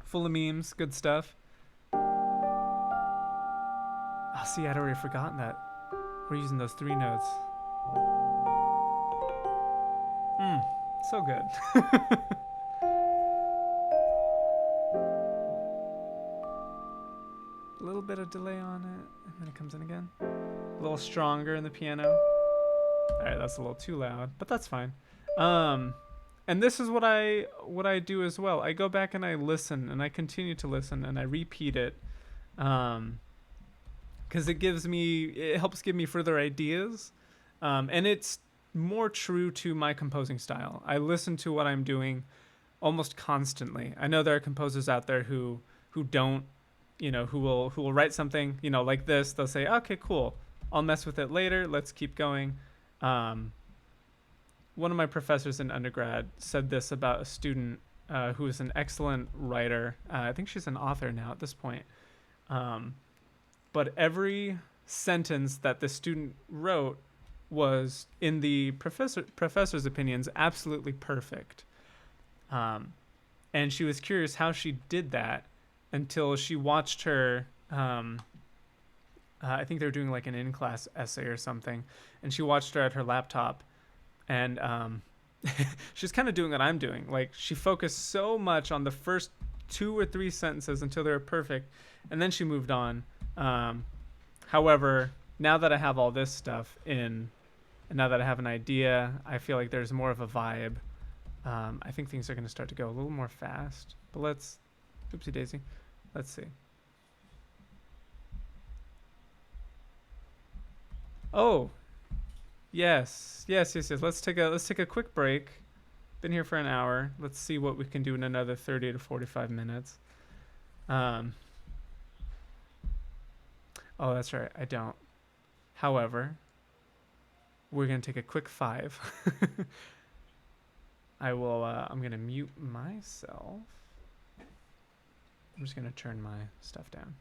Full of memes, good stuff. Oh, see, I'd already forgotten that. We're using those 3 notes. So good. A little bit of delay on it, and then it comes in again. A little stronger in the piano. Alright, that's a little too loud, but that's fine. And this is what I do as well. I go back and I listen, and I continue to listen, and I repeat it. Because it helps give me further ideas. And it's more true to my composing style. I listen to what I'm doing almost constantly. I know there are composers out there who don't, who will write something, like this. They'll say, okay, cool. I'll mess with it later. Let's keep going. One of my professors in undergrad said this about a student who is an excellent writer. I think she's an author now at this point. But every sentence that the student wrote was, in the professor's opinions, absolutely perfect. And she was curious how she did that. until she watched her. I think they were doing like an in-class essay or something, and she watched her at her laptop, and she's kind of doing what I'm doing. Like she focused so much on the first two or three sentences until they were perfect, and then she moved on. Um, However, now that I have all this stuff in, and now that I have an idea, I feel like there's more of a vibe. I think things are going to start to go a little more fast. But let's, oopsie daisy, let's see. Oh, yes. Let's take a quick break. Been here for an hour. Let's see what we can do in another 30 to 45 minutes. Um, oh, that's right. I don't. However, we're gonna take a quick 5. I will. I'm gonna mute myself. I'm just gonna turn my stuff down.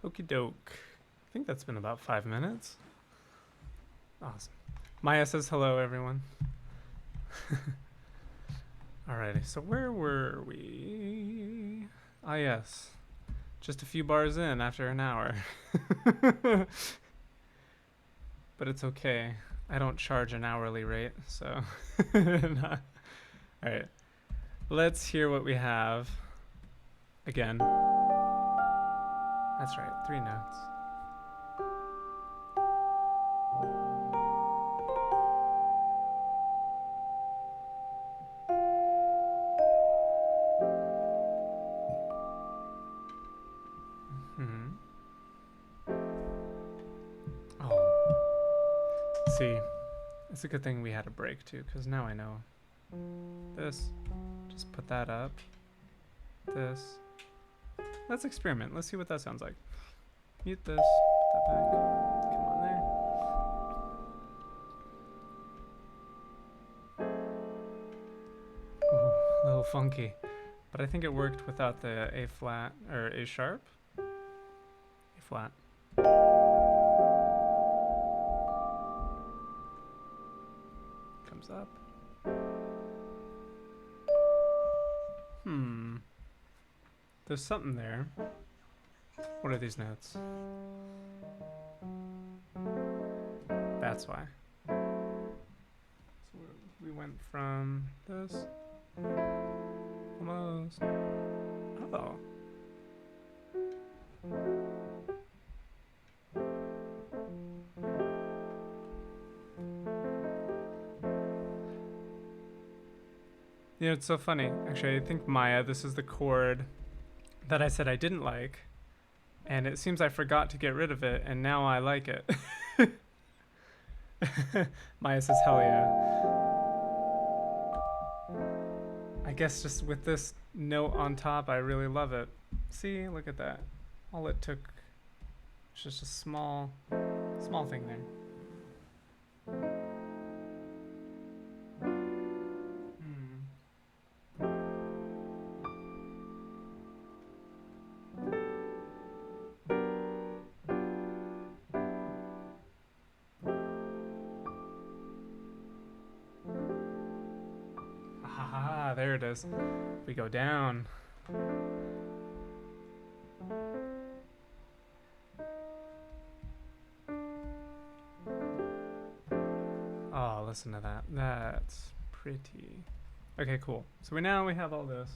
Okie doke. I think that's been about 5 minutes. Awesome. Maya says hello, everyone. Alrighty, so where were we? Ah, yes. Just a few bars in after an hour. But it's okay. I don't charge an hourly rate, so. Alright. Let's hear what we have. Again. That's right, 3 notes. Hmm. Oh. See, it's a good thing we had a break too, because now I know. This. Just put that up. This. Let's experiment. Let's see what that sounds like. Mute this. Put that back. Come on there. Ooh, a little funky. But I think it worked without the A flat, or A sharp. A flat. Comes up. There's something there. What are these notes? That's why. So we went from this. Almost. Oh. You know, it's so funny. Actually, I think Maya, this is the chord that I said I didn't like. And it seems I forgot to get rid of it, and now I like it. Maya says, hell yeah. I guess just with this note on top, I really love it. See, look at that. All it took was just a small thing there. Ah, there it is. We go down. Oh, listen to that. That's pretty. Okay, cool. So we have all this.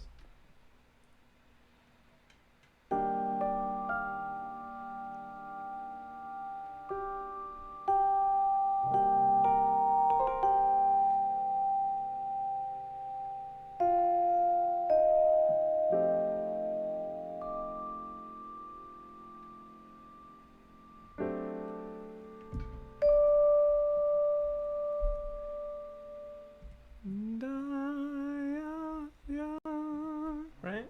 Right?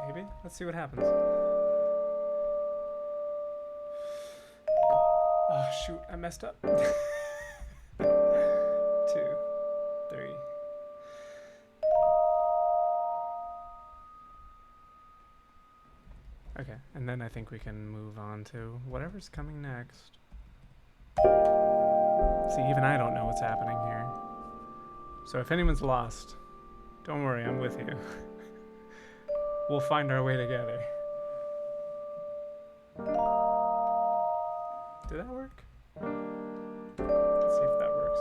Maybe? Let's see what happens. Oh, shoot. I messed up. 2, 3. Okay, and then I think we can move on to whatever's coming next. See, even I don't know what's happening here. So if anyone's lost, don't worry, I'm with you. We'll find our way together. Did that work? Let's see if that works.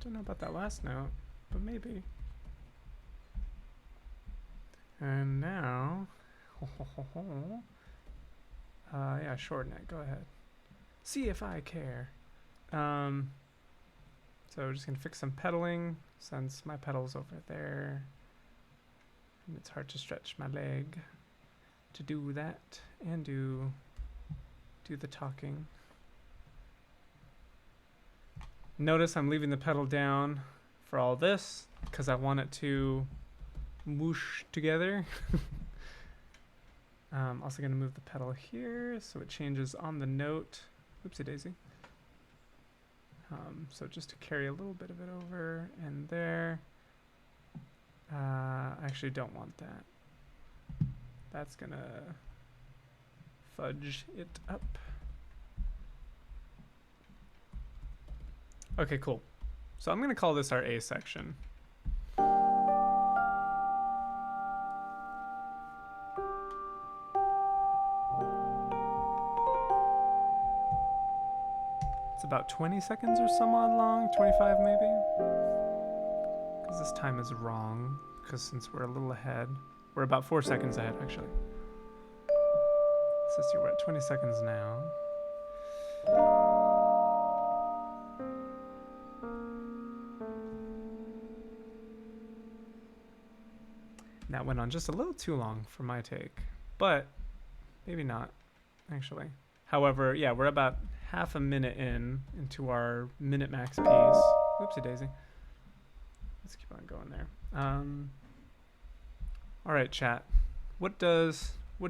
Don't know about that last note, but maybe. And now, yeah, shorten it. Go ahead. See if I care. So we're just gonna fix some pedaling since my pedal's over there, and it's hard to stretch my leg to do that and do the talking. Notice I'm leaving the pedal down for all this because I want it to whoosh together. Also going to move the pedal here so it changes on the note. Oopsie daisy. So just to carry a little bit of it over and there. I actually don't want that. That's going to fudge it up. Okay, cool. So I'm going to call this our A section. It's about 20 seconds or some odd long, 25 maybe. Because this time is wrong, because since we're a little ahead, we're about 4 seconds ahead actually. So see, we're at 20 seconds now. That went on just a little too long for my take, but maybe not, actually. However, yeah, we're about half a minute into our minute max piece. Oopsie daisy. Let's keep on going there. All right, chat. What do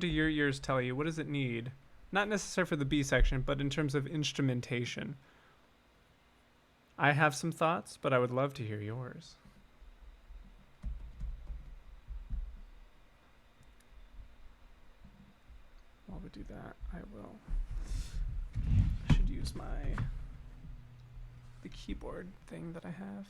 your ears tell you? What does it need? Not necessarily for the B section, but in terms of instrumentation. I have some thoughts, but I would love to hear yours. While we do that, I should use the keyboard thing that I have.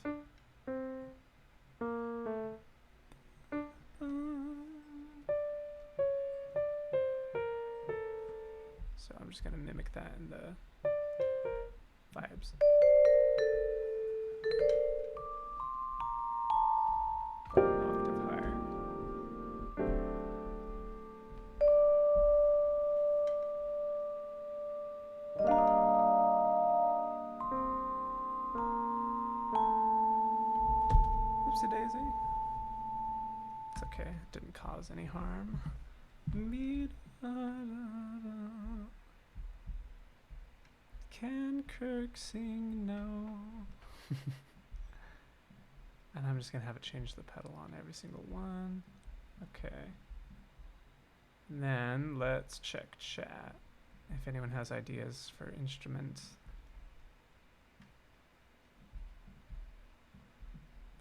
So I'm just gonna mimic that in the vibes. An octave higher. Oopsie daisy. It's okay, it didn't cause any harm. Can Kirk sing? No. And I'm just gonna have it change the pedal on every single one. Okay. And then let's check chat if anyone has ideas for instruments.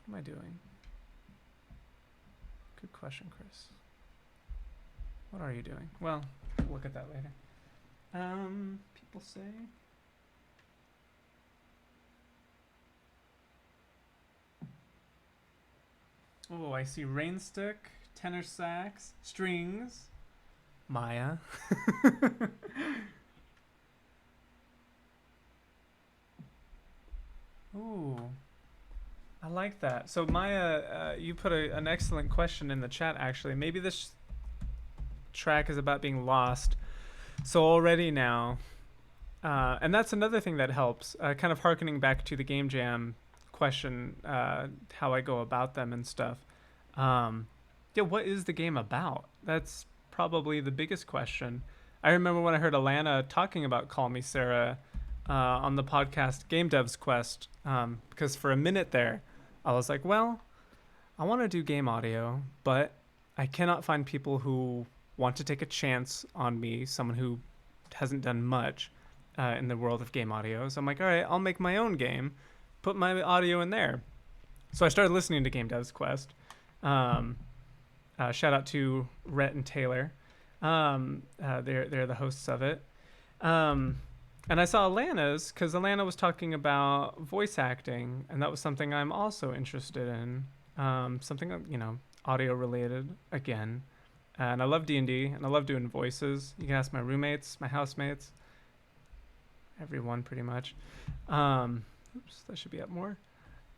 What am I doing? Good question, Chris. What are you doing? Well, we'll look at that later. People say. Oh, I see rainstick, tenor sax, strings, Maya. Ooh, I like that. So Maya, you put an excellent question in the chat actually. Maybe this track is about being lost. So already now, and that's another thing that helps, kind of harkening back to the Game Jam question, how I go about them and stuff. Yeah, what is the game about? That's probably the biggest question. I remember when I heard Alana talking about Call Me Sarah on the podcast Game Dev's Quest, because for a minute there, I was like, well, I want to do game audio, but I cannot find people who want to take a chance on me, someone who hasn't done much in the world of game audio. So I'm like, all right, I'll make my own game, put my audio in there. So I started listening to Game Dev's Quest. Shout out to Rhett and Taylor. They're the hosts of it. And I saw Alana's because Alana was talking about voice acting, and that was something I'm also interested in. Something, audio related again. And I love D&D, and I love doing voices. You can ask my roommates, my housemates, everyone pretty much. Oops, that should be up more.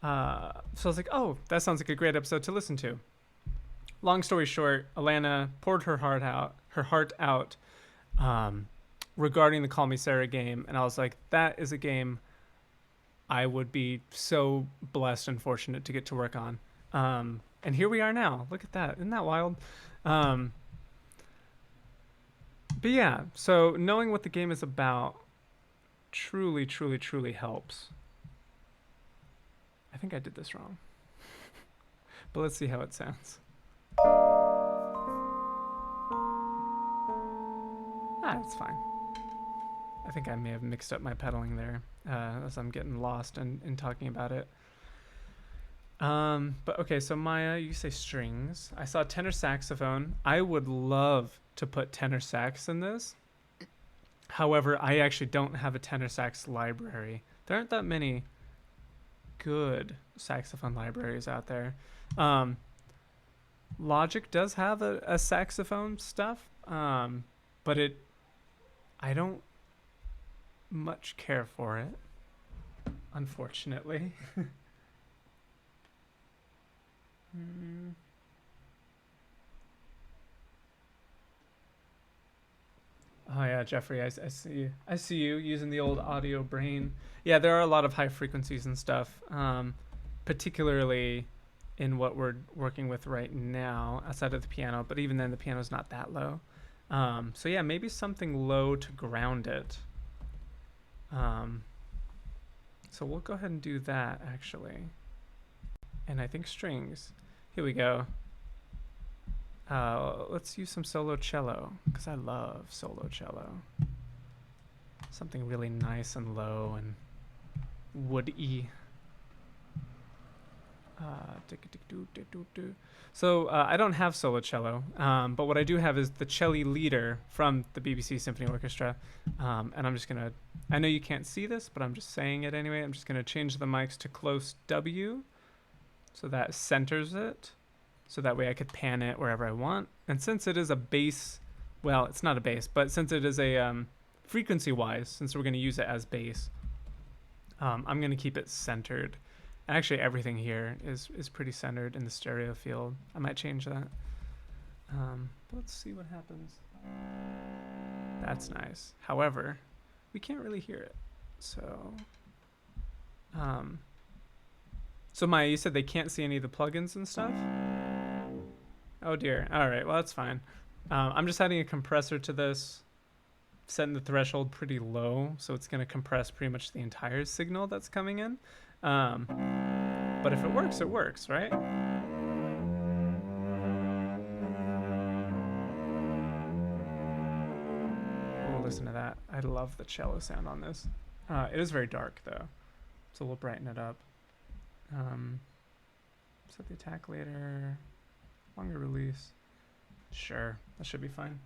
So I was like, oh, that sounds like a great episode to listen to. Long story short, Alana poured her heart out regarding the Call Me Sarah game, and I was like, that is a game I would be so blessed and fortunate to get to work on. And here we are now. Look at that. Isn't that wild? But yeah, so knowing what the game is about truly, truly, truly helps. I think I did this wrong. But let's see how it sounds. It's fine. I think I may have mixed up my pedaling there as I'm getting lost in talking about it. But okay, so Maya, you say strings. I saw tenor saxophone. I would love to put tenor sax in this. However, I actually don't have a tenor sax library. There aren't that many good saxophone libraries out there. Logic does have a saxophone stuff, but I don't much care for it, unfortunately. Oh yeah, Jeffrey, I see you. I see you using the old audio brain. Yeah, there are a lot of high frequencies and stuff, particularly in what we're working with right now outside of the piano. But even then, the piano's not that low. So yeah, maybe something low to ground it. So we'll go ahead and do that actually. And I think strings. Here we go. Let's use some solo cello because I love solo cello. Something really nice and low and woody. So I don't have solo cello, but what I do have is the cello leader from the BBC Symphony Orchestra, and I'm just gonna. I know you can't see this, but I'm just saying it anyway. I'm just gonna change the mics to close W, so that centers it, so that way I could pan it wherever I want. And since it is a bass, well, it's not a bass, but since it is a frequency-wise, since we're gonna use it as bass, I'm gonna keep it centered. Actually, everything here is pretty centered in the stereo field. I might change that. Let's see what happens. That's nice. However, we can't really hear it. So, so Maya, you said they can't see any of the plugins and stuff? Oh dear. All right, well, that's fine. I'm just adding a compressor to this, setting the threshold pretty low, so it's going to compress pretty much the entire signal that's coming in. But if it works, right? We'll listen to that. I love the cello sound on this. It is very dark though, so we'll brighten it up. Set the attack later. Longer release. Sure, that should be fine.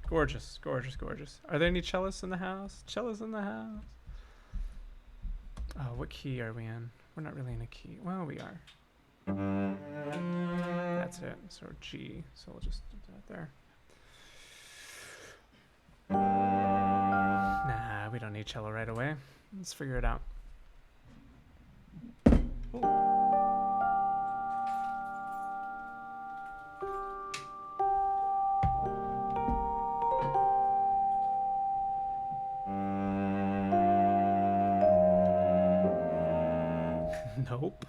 Gorgeous, gorgeous, gorgeous. Are there any cellists in the house? Cellos in the house? Oh, what key are we in? We're not really in a key. Well, we are. That's it. So G. So we'll just do that there. Nah, we don't need cello right away. Let's figure it out. Nope.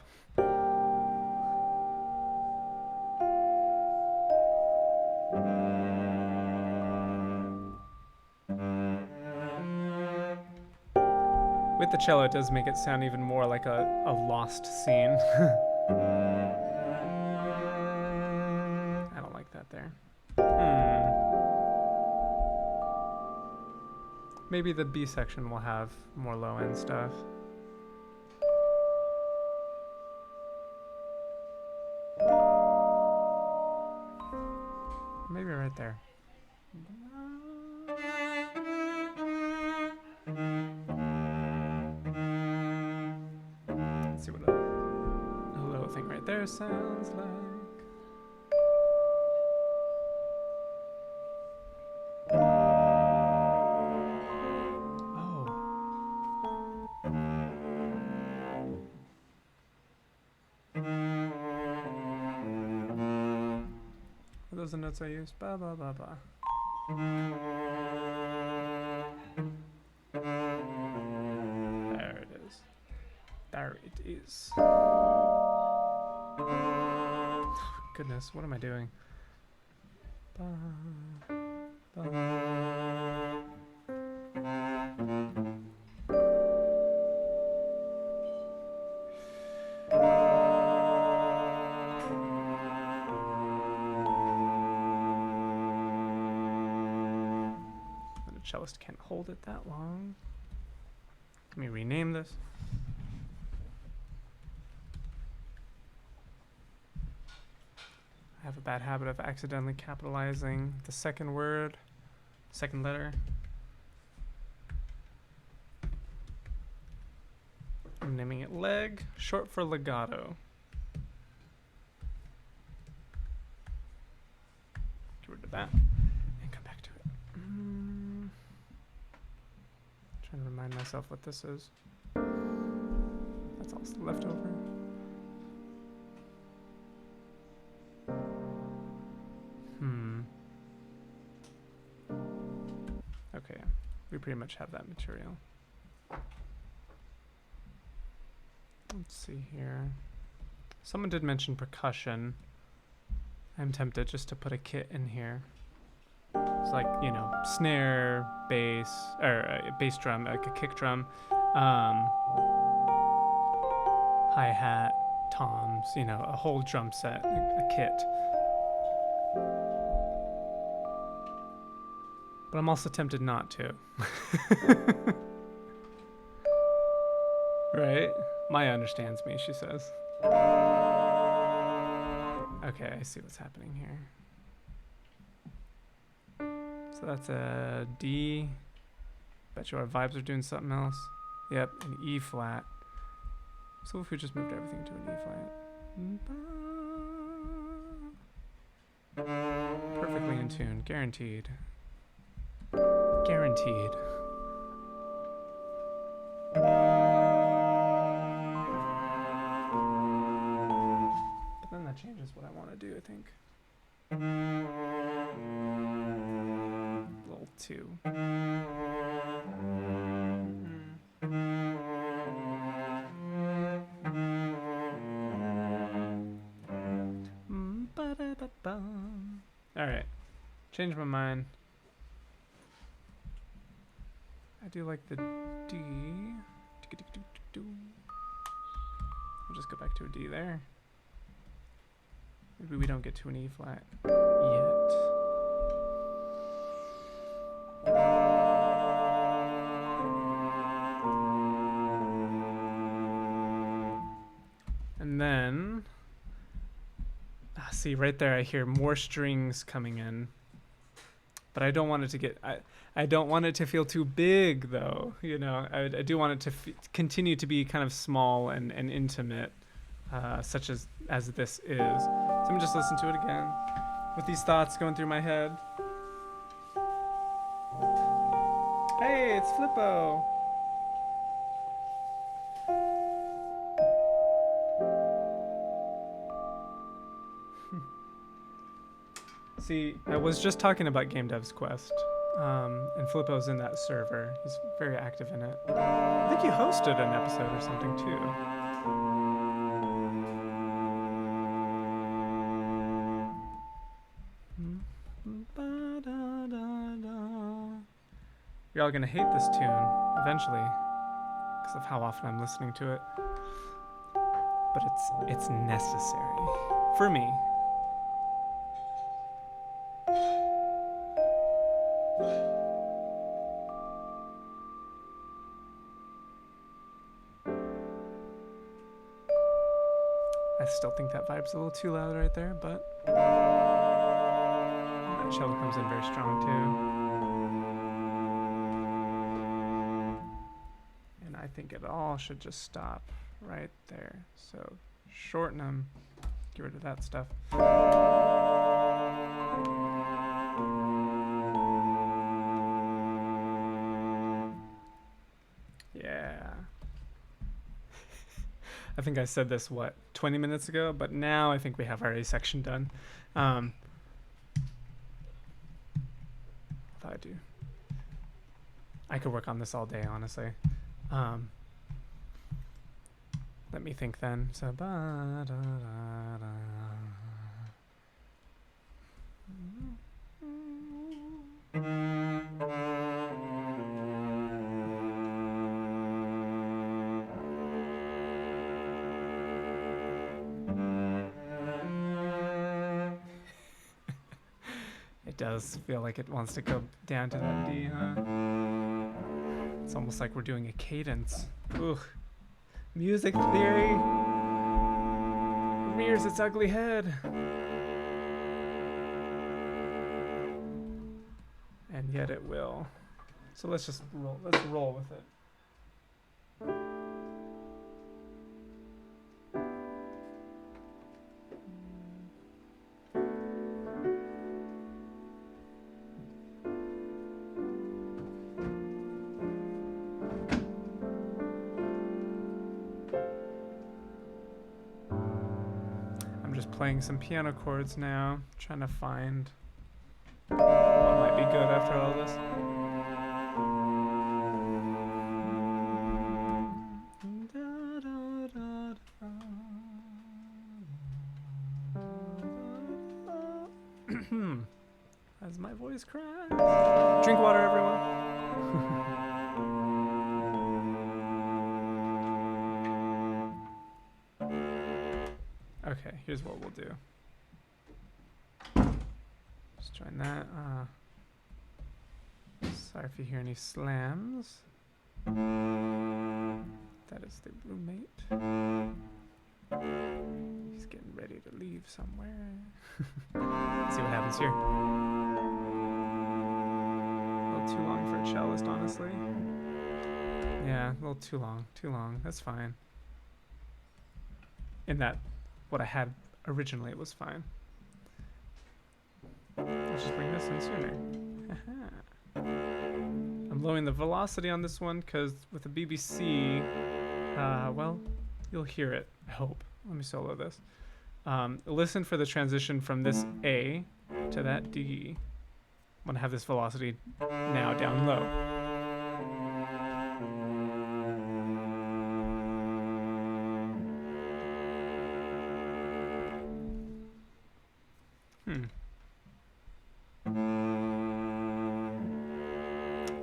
With the cello, it does make it sound even more like a lost scene. I don't like that there. Maybe the B section will have more low-end stuff. Maybe right there. Let's see what a little thing right there sounds like. Those are the notes I use. Ba ba ba ba. There it is. There it is. Oh, goodness, what am I doing? Ba, ba. Cellist can't hold it that long. Let me rename this. I have a bad habit of accidentally capitalizing the second word, second letter. I'm naming it leg, short for legato. Get rid of that and come back to it. Trying to remind myself what this is. That's all left over. Okay, we pretty much have that material. Let's see here. Someone did mention percussion. I'm tempted just to put a kit in here. It's like, you know, snare, bass, or bass drum, like a kick drum, hi-hat, toms, you know, a whole drum set, a kit. But I'm also tempted not to. Right? Maya understands me, she says. Okay, I see what's happening here. So that's a D. Bet you our vibes are doing something else. Yep, an E flat. So if we just moved everything to an E flat. Perfectly in tune, guaranteed. Guaranteed. But then that changes what I want to do, I think. Level 2. Alright. Change my mind. I do like the D. We'll just go back to a D there. Maybe we don't get to an E flat yet. And then, see right there I hear more strings coming in. But I don't want it to get, I don't want it to feel too big though, you know. I do want it to continue to be kind of small and intimate, such as this is. So let me just listen to it again with these thoughts going through my head. Hey, it's Flippo. See, I was just talking about Game Dev's Quest, and Flippo's in that server. He's very active in it. I think you hosted an episode or something too. You're all gonna hate this tune eventually, because of how often I'm listening to it. But it's necessary for me. I still think that vibe's a little too loud right there, but that cello comes in very strong too. And I think it all should just stop right there. So shorten them, get rid of that stuff. Yeah. I think I said this, 20 minutes ago? But now I think we have our A section done. I thought I'd do. I could work on this all day, honestly. Let me think then. So, It does feel like it wants to go down to that D, huh? It's almost like we're doing a cadence. Ugh. Music theory rears its ugly head. And yet it will. So let's just roll. Let's roll with it. I'm just playing some piano chords now, trying to find what might be good after all this. As my voice cracks. Drink water, everyone. Okay, here's what we'll do. Just join that. Sorry if you hear any slams. That is the roommate. He's getting ready to leave somewhere. Let's see what happens here. A little too long for a cellist, honestly. Yeah, a little too long. Too long. That's fine. In that, what I had originally, it was fine. Let's just bring this in sooner. I'm lowering the velocity on this one because with the BBC, well, you'll hear it, I hope. Let me solo this. Listen for the transition from this A to that D. I'm gonna have this velocity now down low.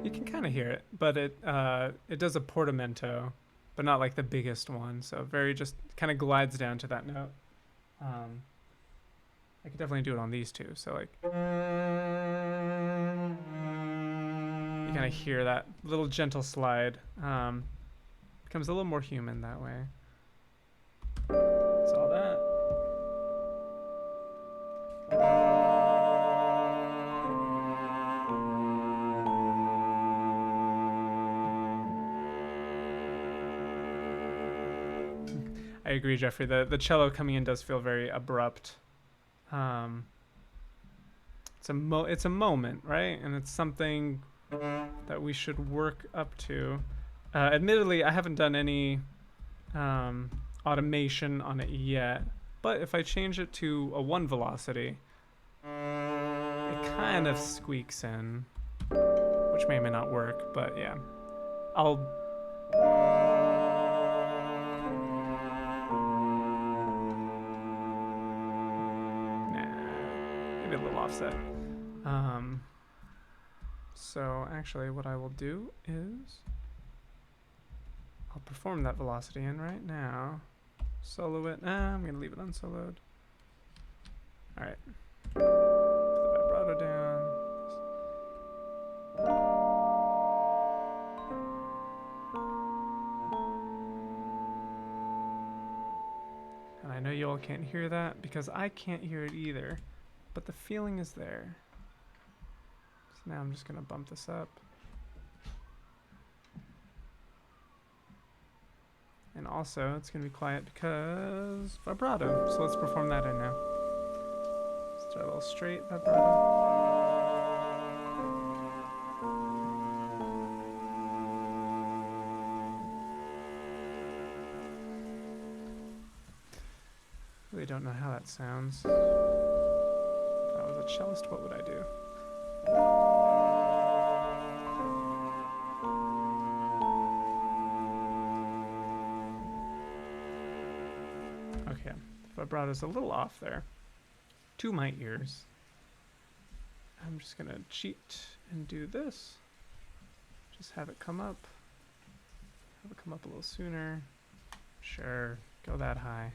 You can kind of hear it, but it does a portamento, but not like the biggest one. So very just kind of glides down to that note. I could definitely do it on these two. So like, you kind of hear that little gentle slide. Becomes a little more human that way. That's all that. I agree, Jeffrey. The cello coming in does feel very abrupt. It's a moment, right? And it's something that we should work up to. Admittedly, I haven't done any automation on it yet, but if I change it to a 1 velocity, it kind of squeaks in, which may or may not work, but yeah. Maybe a little offset. So actually what I will do is I'll perform that velocity in right now. Solo it. I'm going to leave it unsoloed. Alright. Put the vibrato down. And I know you all can't hear that because I can't hear it either. But the feeling is there. So now I'm just going to bump this up. And also, it's going to be quiet because vibrato. So let's perform that in now. Start a little straight vibrato. Really don't know how that sounds. If I was a cellist, what would I do? Okay, vibrato's a little off there. To my ears. I'm just gonna cheat and do this. Just have it come up. Have it come up a little sooner. Sure, go that high.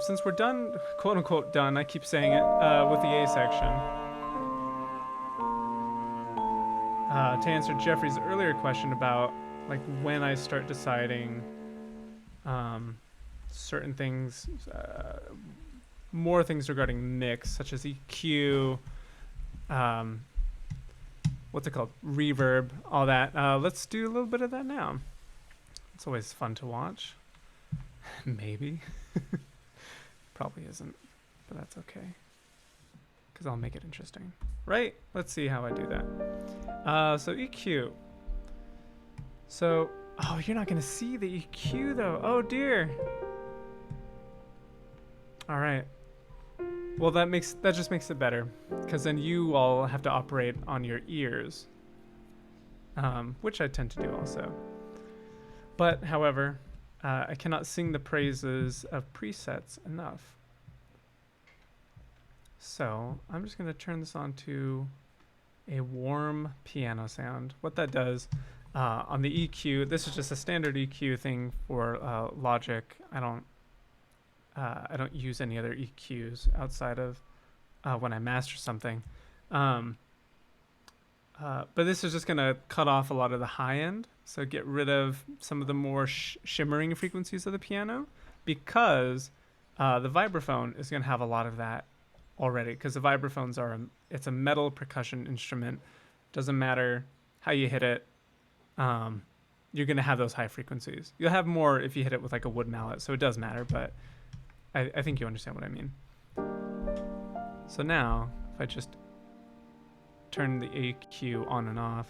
since we're done, quote unquote done, I keep saying it, with the A section, to answer Jeffrey's earlier question about like when I start deciding certain things, more things regarding mix, such as EQ, what's it called, reverb, all that. Let's do a little bit of that now. It's always fun to watch. Maybe. Probably isn't, but that's okay, because I'll make it interesting, right? Let's see how I do that. So EQ. So, oh, you're not gonna see the EQ though. Oh dear. All right. Well, that just makes it better, because then you all have to operate on your ears, which I tend to do also. But, however, I cannot sing the praises of presets enough. So I'm just going to turn this on to a warm piano sound. What that does on the EQ, this is just a standard EQ thing for Logic. I don't use any other EQs outside of when I master something. But this is just going to cut off a lot of the high end. So get rid of some of the more shimmering frequencies of the piano, because the vibraphone is going to have a lot of that already, because the vibraphones it's a metal percussion instrument. Doesn't matter how you hit it. You're going to have those high frequencies. You'll have more if you hit it with like a wood mallet. So it does matter, but I think you understand what I mean. So now if I just turn the EQ on and off.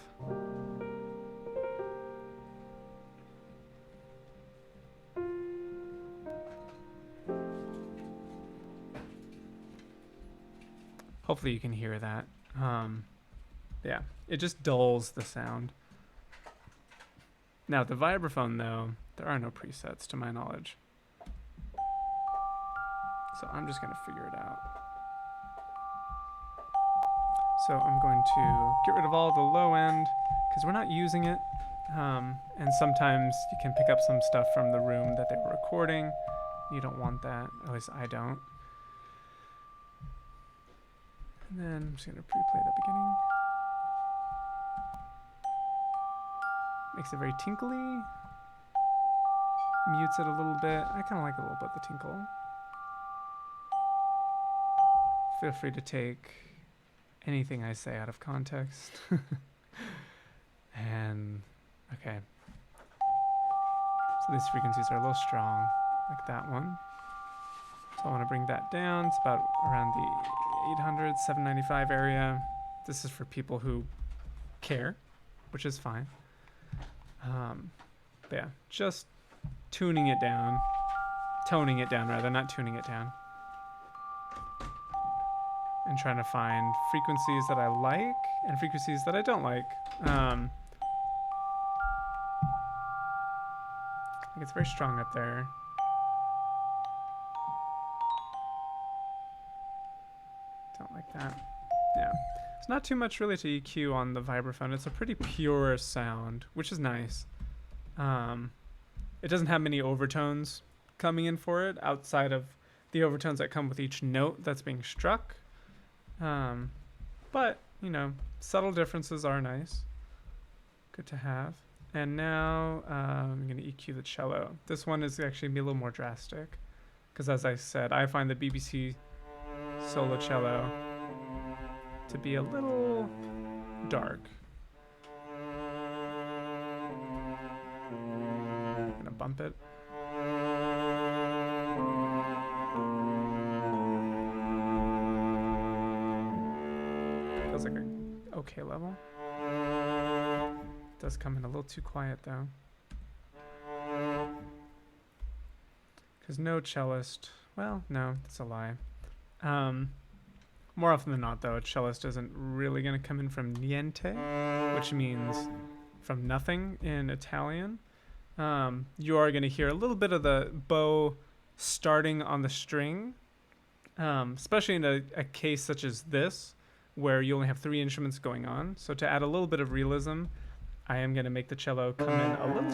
Hopefully you can hear that. Yeah, it just dulls the sound. Now the vibraphone though, there are no presets to my knowledge. So I'm just gonna figure it out. So I'm going to get rid of all the low end, because we're not using it. And sometimes you can pick up some stuff from the room that they were recording. You don't want that, at least I don't. And then I'm just gonna pre-play the beginning. Makes it very tinkly. Mutes it a little bit. I kind of like a little bit the tinkle. Feel free to take anything I say out of context. And okay. So these frequencies are a little strong, like that one. So I want to bring that down. It's about around the 800, 795 area. This is for people who care, which is fine. But yeah, just toning it down rather, not tuning it down. And trying to find frequencies that I like and frequencies that I don't like. Like it's very strong up there. Don't like that. Yeah. It's not too much really to EQ on the vibraphone. It's a pretty pure sound, which is nice. It doesn't have many overtones coming in for it outside of the overtones that come with each note that's being struck. But, you know, subtle differences are nice. Good to have. And now I'm going to EQ the cello. This one is actually a little more drastic, because as I said, I find the BBC solo cello to be a little dark. I'm going to bump it. Feels like an okay level. Does come in a little too quiet though. Because no cellist, well, no, that's a lie. More often than not though, a cellist isn't really going to come in from niente, which means from nothing in Italian. You are going to hear a little bit of the bow starting on the string, especially in a case such as this, where you only have 3 instruments going on. So to add a little bit of realism, I am going to make the cello come in a little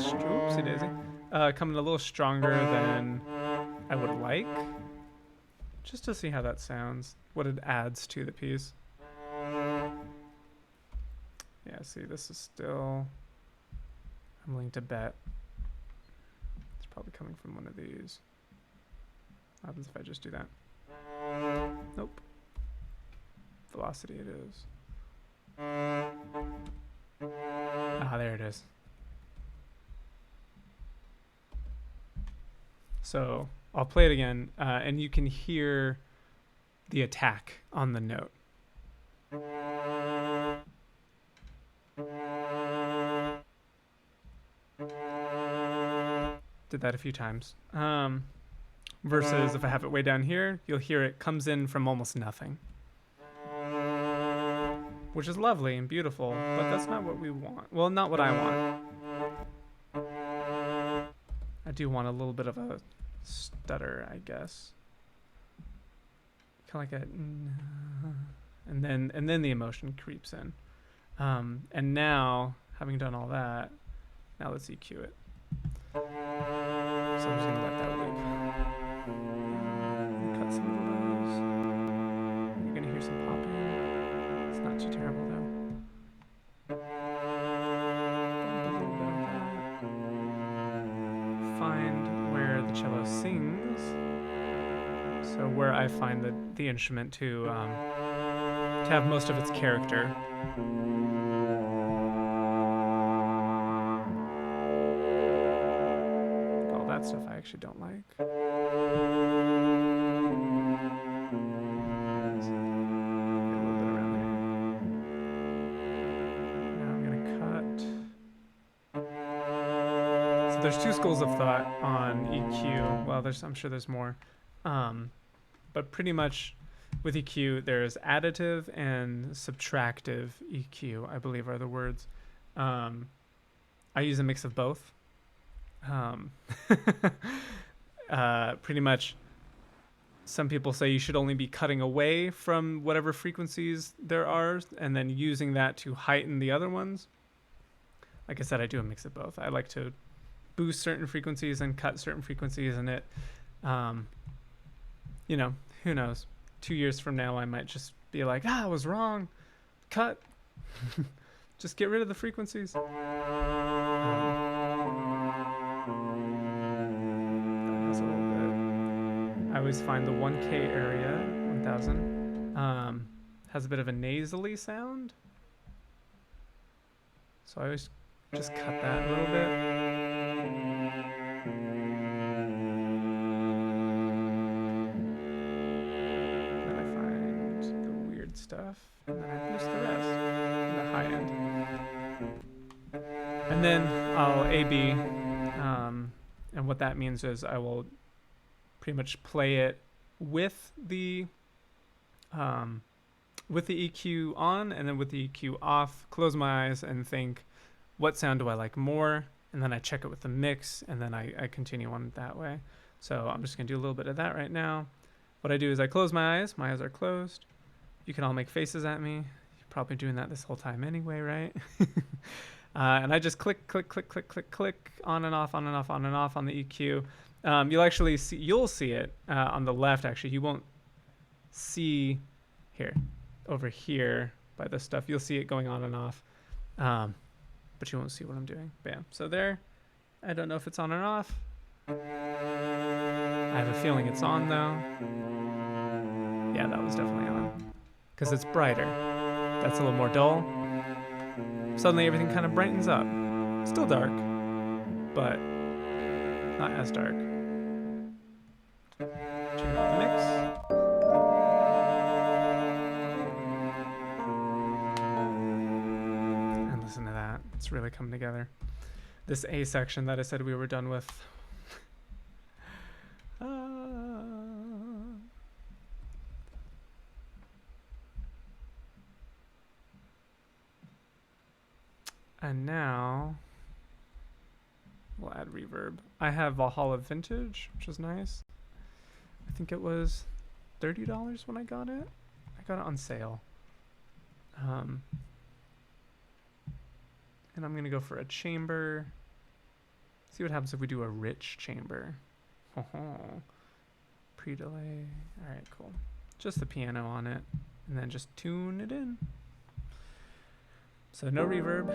come in a little stronger than I would like. just to see how that sounds, what it adds to the piece. Yeah, see, this is still, I'm willing to bet it's probably coming from one of these. What happens if I just do that? Nope. Velocity it is. Ah, there it is. So I'll play it again, and you can hear the attack on the note. Did that a few times. Versus if I have it way down here, you'll hear it comes in from almost nothing. Which is lovely and beautiful, but that's not what we want. Well, not what I want. I do want a little bit of a stutter, I guess. Kind of like a, and then the emotion creeps in. And now, having done all that, now let's EQ it. So I'm just gonna let that loop. Cut some of those. You're gonna hear some popping. It's not too terrible though. Bump a little bit of that. Find where the cello sings. So where I find the instrument to have most of its character. All that stuff I actually don't like. Get a little bit around there. Now I'm gonna cut. So there's two schools of thought on EQ. Well, I'm sure there's more. But pretty much with EQ, there's additive and subtractive EQ, I believe are the words. I use a mix of both. Pretty much, some people say you should only be cutting away from whatever frequencies there are and then using that to heighten the other ones. Like I said, I do a mix of both. I like to boost certain frequencies and cut certain frequencies, and it, you know, who knows? 2 years from now, I might just be like, I was wrong. Cut. Just get rid of the frequencies. That has a little bit. I always find the 1K area, 1000, has a bit of a nasally sound. So I always just cut that a little bit. Stuff, and then I boost the rest in the high end, and then I'll A/B, and what that means is I will pretty much play it with the EQ on and then with the EQ off, close my eyes and think, what sound do I like more, and then I check it with the mix, and then I continue on that way. So I'm just gonna do a little bit of that right now. What I do is I close my eyes are closed. You can all make faces at me. You're probably doing that this whole time anyway, right? And I just click, click, click, click, click, click, on and off, on and off, on and off on the EQ. You'll see it on the left, actually. You won't see here, over here by this stuff. You'll see it going on and off, but you won't see what I'm doing. Bam. So there. I don't know if it's on or off. I have a feeling it's on, though. Yeah, that was definitely on. Because it's brighter. That's a little more dull. Suddenly everything kind of brightens up. Still dark, but not as dark. Check out the mix. And listen to that. It's really coming together. This A section that I said we were done with. And now we'll add reverb. I have Valhalla Vintage, which is nice. I think it was $30 when I got it. I got it on sale. And I'm gonna go for a chamber. See what happens if we do a rich chamber. pre-delay. All right, cool. Just the piano on it, and then just tune it in. So no reverb.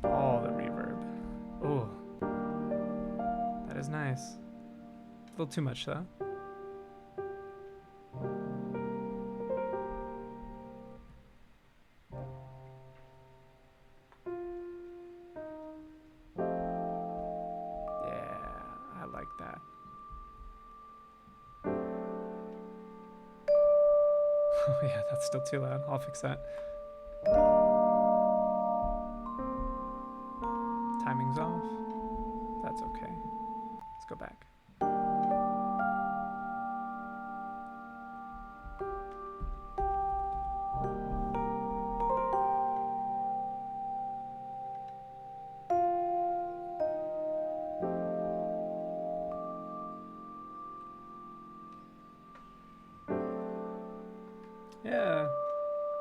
All the reverb. Oh, that is nice. A little too much though. Yeah, I like that. Oh yeah, that's still too loud. I'll fix that. Timing's off. That's okay. Let's go back. Yeah,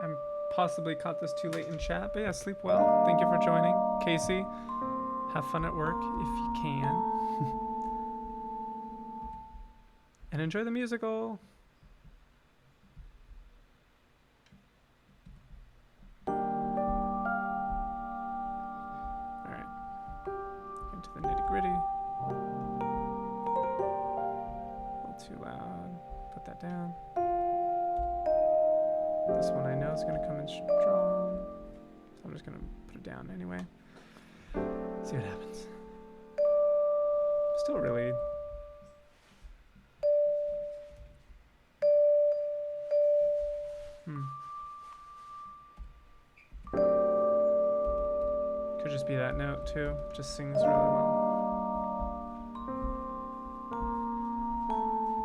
I'm possibly caught this too late in chat, but yeah, sleep well. Thank you for joining. Casey, have fun at work if you can. And enjoy the musical. Alright, into the nitty gritty. A little too loud. Put that down. This one I know is going to come in strong, so I'm just going to put it down anyway. See what happens. Still really... Could just be that note too. Just sings really well.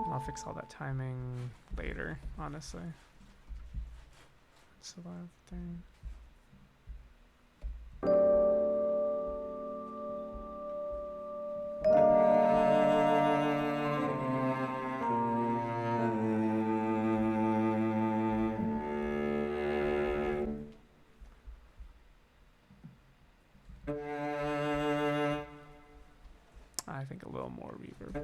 And I'll fix all that timing later, honestly. It's a live thing. I think a little more reverb.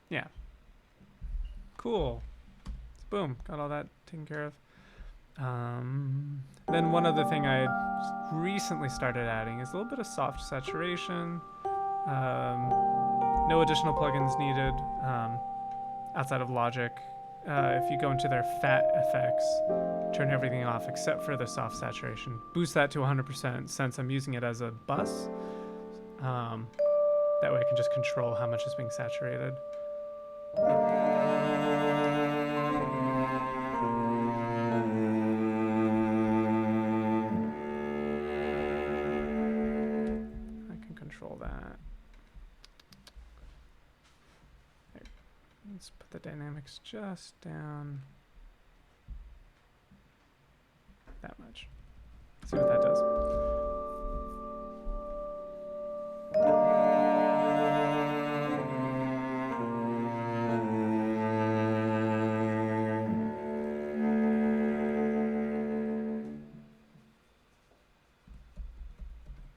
Yeah. Cool. Boom. Got all that taken care of. Then one other thing I recently started adding is a little bit of soft saturation. No additional plugins needed outside of Logic. If you go into their fat effects, turn everything off except for the soft saturation. Boost that to 100% since I'm using it as a bus. That way I can just control how much is being saturated. I can control that. There. Let's put the dynamics just down that much. See what that does.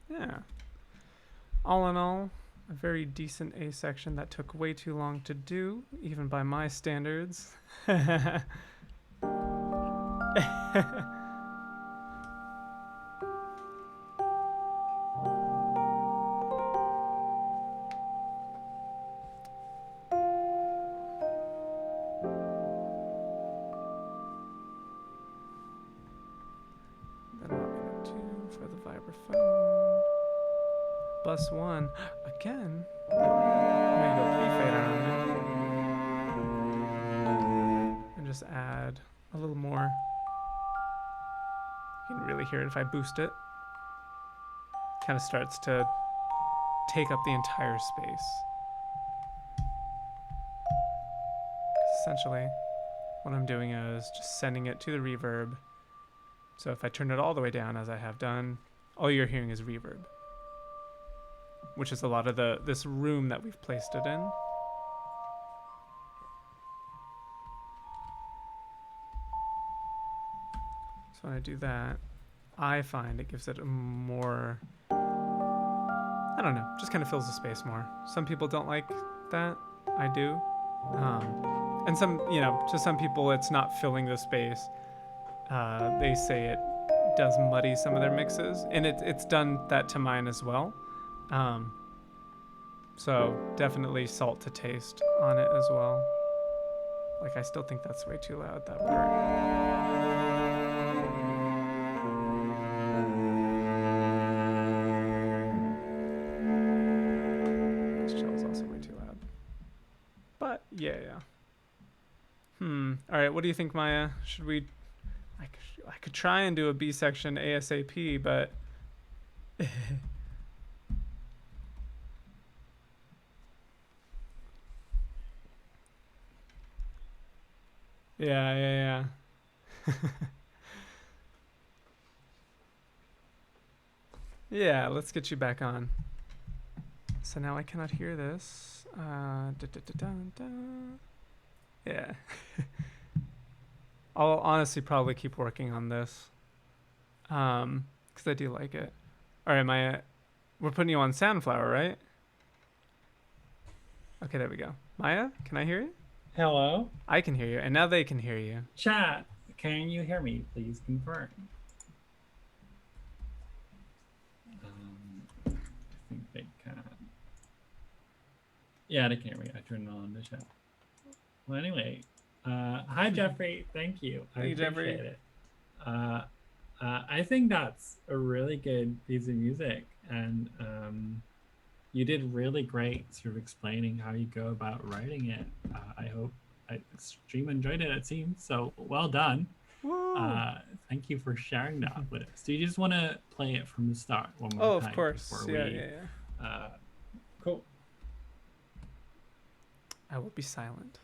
Yeah. All in all, a very decent A section that took way too long to do, even by my standards. Then what I'm gonna do for the vibraphone. Bus one again. I'm gonna go pre-fader on it and just add a little more. You can really hear it if I boost it. Kind of starts to take up the entire space. Essentially, what I'm doing is just sending it to the reverb. So if I turn it all the way down, as I have done, all you're hearing is reverb, which is a lot of this room that we've placed it in. So when I do that, I find it gives it a more I don't know, just kind of fills the space more. Some people don't like that. I do. And some, to some people, it's not filling the space. They say it does muddy some of their mixes, and it's done that to mine as well. Um, so definitely salt to taste on it as well. Like, I still think that's way too loud, that part. This shell is also way too loud. But yeah. All right, what do you think, Maya? Should we? I could try and do a B section ASAP, but yeah. Yeah, let's get you back on. So now I cannot hear this. Yeah. I'll honestly probably keep working on this. Because I do like it. All right, Maya, we're putting you on Soundflower, right? Okay, there we go. Maya, can I hear you? Hello? I can hear you, and now they can hear you. Chat, can you hear me? Please confirm. I think they can. Yeah, they can hear me. I turned it on the chat. Well, anyway, hi Jeffrey. Thank you. I Thank you, appreciate Jeffrey. it. I think that's a really good piece of music, and you did really great sort of explaining how you go about writing it. I hope I stream enjoyed it. It seems so. Well done. Thank you for sharing that with us. Do you just want to play it from the start one more time? Of course. Before Yeah. Cool. I will be silent.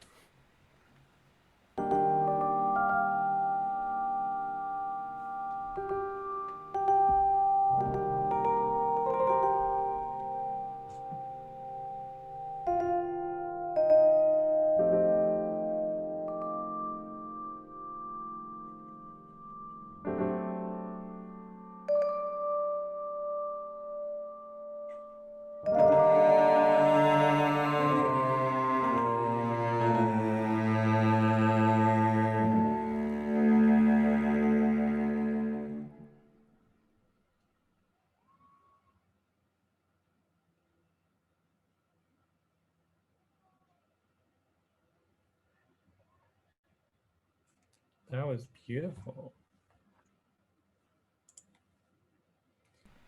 That was beautiful.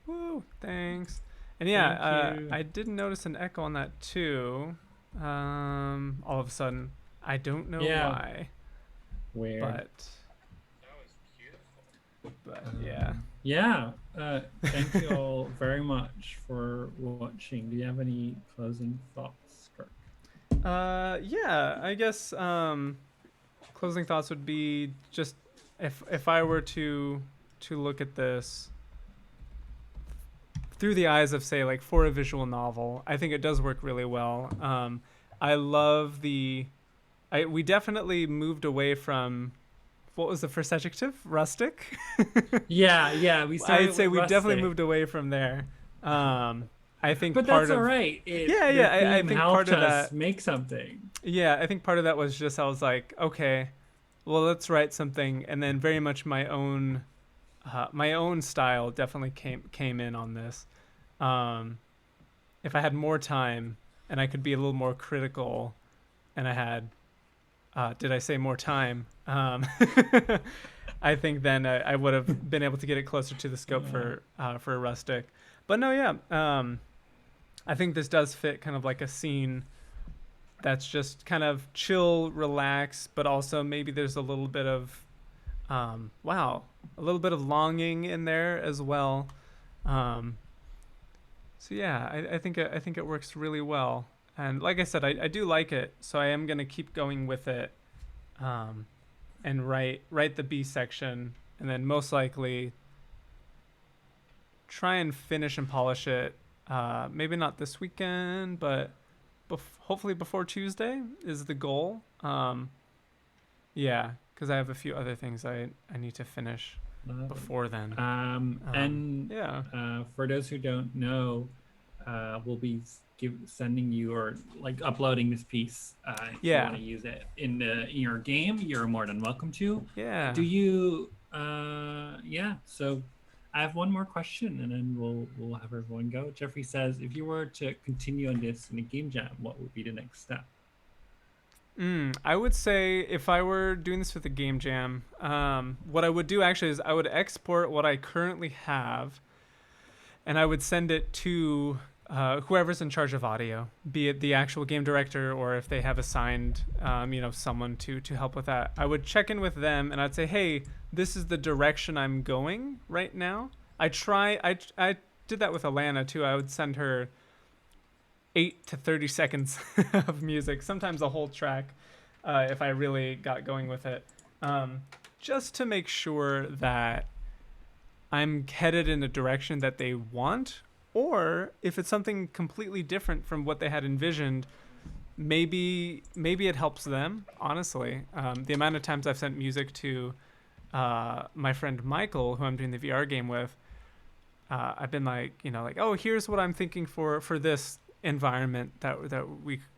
Woo! Thanks. And Thank you. I did notice an echo on that too. All of a sudden, I don't know why. Weird. But yeah. Yeah. Thank you all very much for watching. Do you have any closing thoughts, Kirk? Yeah. I guess closing thoughts would be just if I were to look at this through the eyes of, say, like, for a visual novel, I think it does work really well. I love we definitely moved away from, what was the first adjective? Rustic? Yeah. We started. I'd say we rustic. definitely moved away from there. I think But part that's of all right. I think part of that make something. Yeah, I think part of that was just, I was like, okay, well, let's write something, and then very much my own style definitely came in on this. If I had more time and I could be a little more critical, and I had, did I say more time? I think then I would have been able to get it closer to the scope for a rustic. But no, yeah, I think this does fit kind of like a scene that's just kind of chill, relax, but also maybe there's a little bit of a little bit of longing in there as well. So yeah, I think it works really well. And like I said, I do like it, so I am gonna keep going with it, and write the B section, and then most likely try and finish and polish it. Maybe not this weekend, but hopefully before Tuesday is the goal. Yeah, because I have a few other things I need to finish before then. For those who don't know, we'll be sending you or like uploading this piece. If you Yeah. want to use it in your game, you're more than welcome to. Yeah. Do you? Yeah. So I have one more question, and then we'll have everyone go. Jeffrey says, if you were to continue on this in a game jam, what would be the next step? I would say if I were doing this with a game jam, what I would do actually is I would export what I currently have, and I would send it to whoever's in charge of audio, be it the actual game director or if they have assigned, someone to help with that. I would check in with them and I'd say, hey, this is the direction I'm going right now. I did that with Alana too. I would send her 8 to 30 seconds of music, sometimes a whole track, if I really got going with it, just to make sure that I'm headed in a direction that they want, or if it's something completely different from what they had envisioned, maybe it helps them. Honestly, the amount of times I've sent music to my friend Michael, who I'm doing the VR game with, I've been like, oh, here's what I'm thinking for this environment that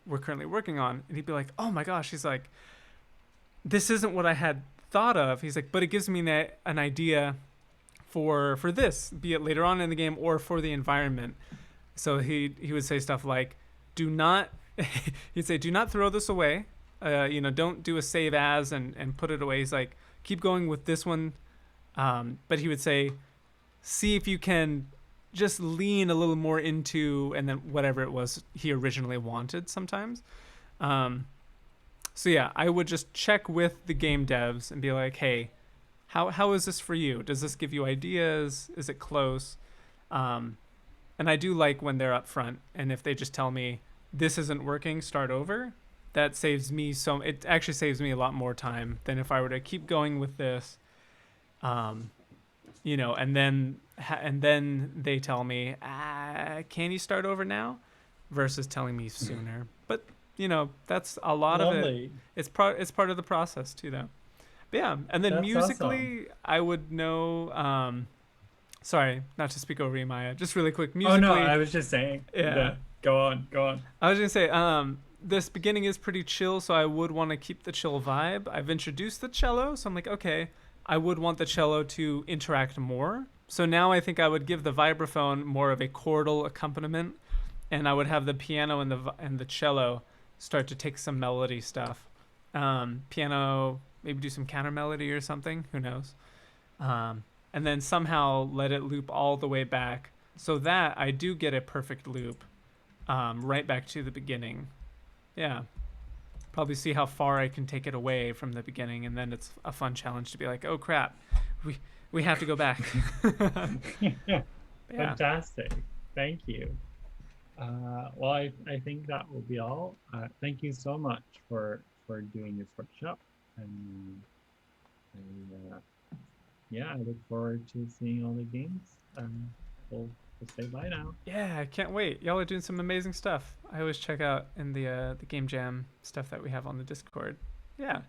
we're currently working on, and he'd be like, oh my gosh, he's like, this isn't what I had thought of. He's like, but it gives me an idea for this, be it later on in the game or for the environment. So he would say stuff like, do not he'd say, do not throw this away. Don't do a save as and put it away. He's like, keep going with this one. But he would say, see if you can just lean a little more into, and then whatever it was he originally wanted sometimes. So yeah, I would just check with the game devs and be like, hey, how is this for you? Does this give you ideas? Is it close? And I do like when they're up front, and if they just tell me this isn't working, start over. That saves me it actually saves me a lot more time than if I were to keep going with this. And then they tell me, can you start over now, versus telling me sooner. But that's a lot of it. It's part of the process too, though. But yeah, and then That's musically, awesome. I would know. Sorry, not to speak over you, Maya. Just really quick, Oh no, musically. I was just saying. Yeah. Go on, go on. I was gonna say, this beginning is pretty chill, so I would want to keep the chill vibe. I've introduced the cello, so I'm like, okay, I would want the cello to interact more. So now I think I would give the vibraphone more of a chordal accompaniment, and I would have the piano and the cello start to take some melody stuff. Piano, maybe do some counter melody or something. Who knows? And then somehow let it loop all the way back, so that I do get a perfect loop, right back to the beginning. Yeah. Probably see how far I can take it away from the beginning, and then it's a fun challenge to be like, oh crap, we have to go back. Yeah. Fantastic. Thank you. Well, I think that will be all. Thank you so much for doing this workshop, and I look forward to seeing all the games. We'll say bye now. Yeah, I can't wait. Y'all are doing some amazing stuff. I always check out in the game jam stuff that we have on the Discord. Yeah.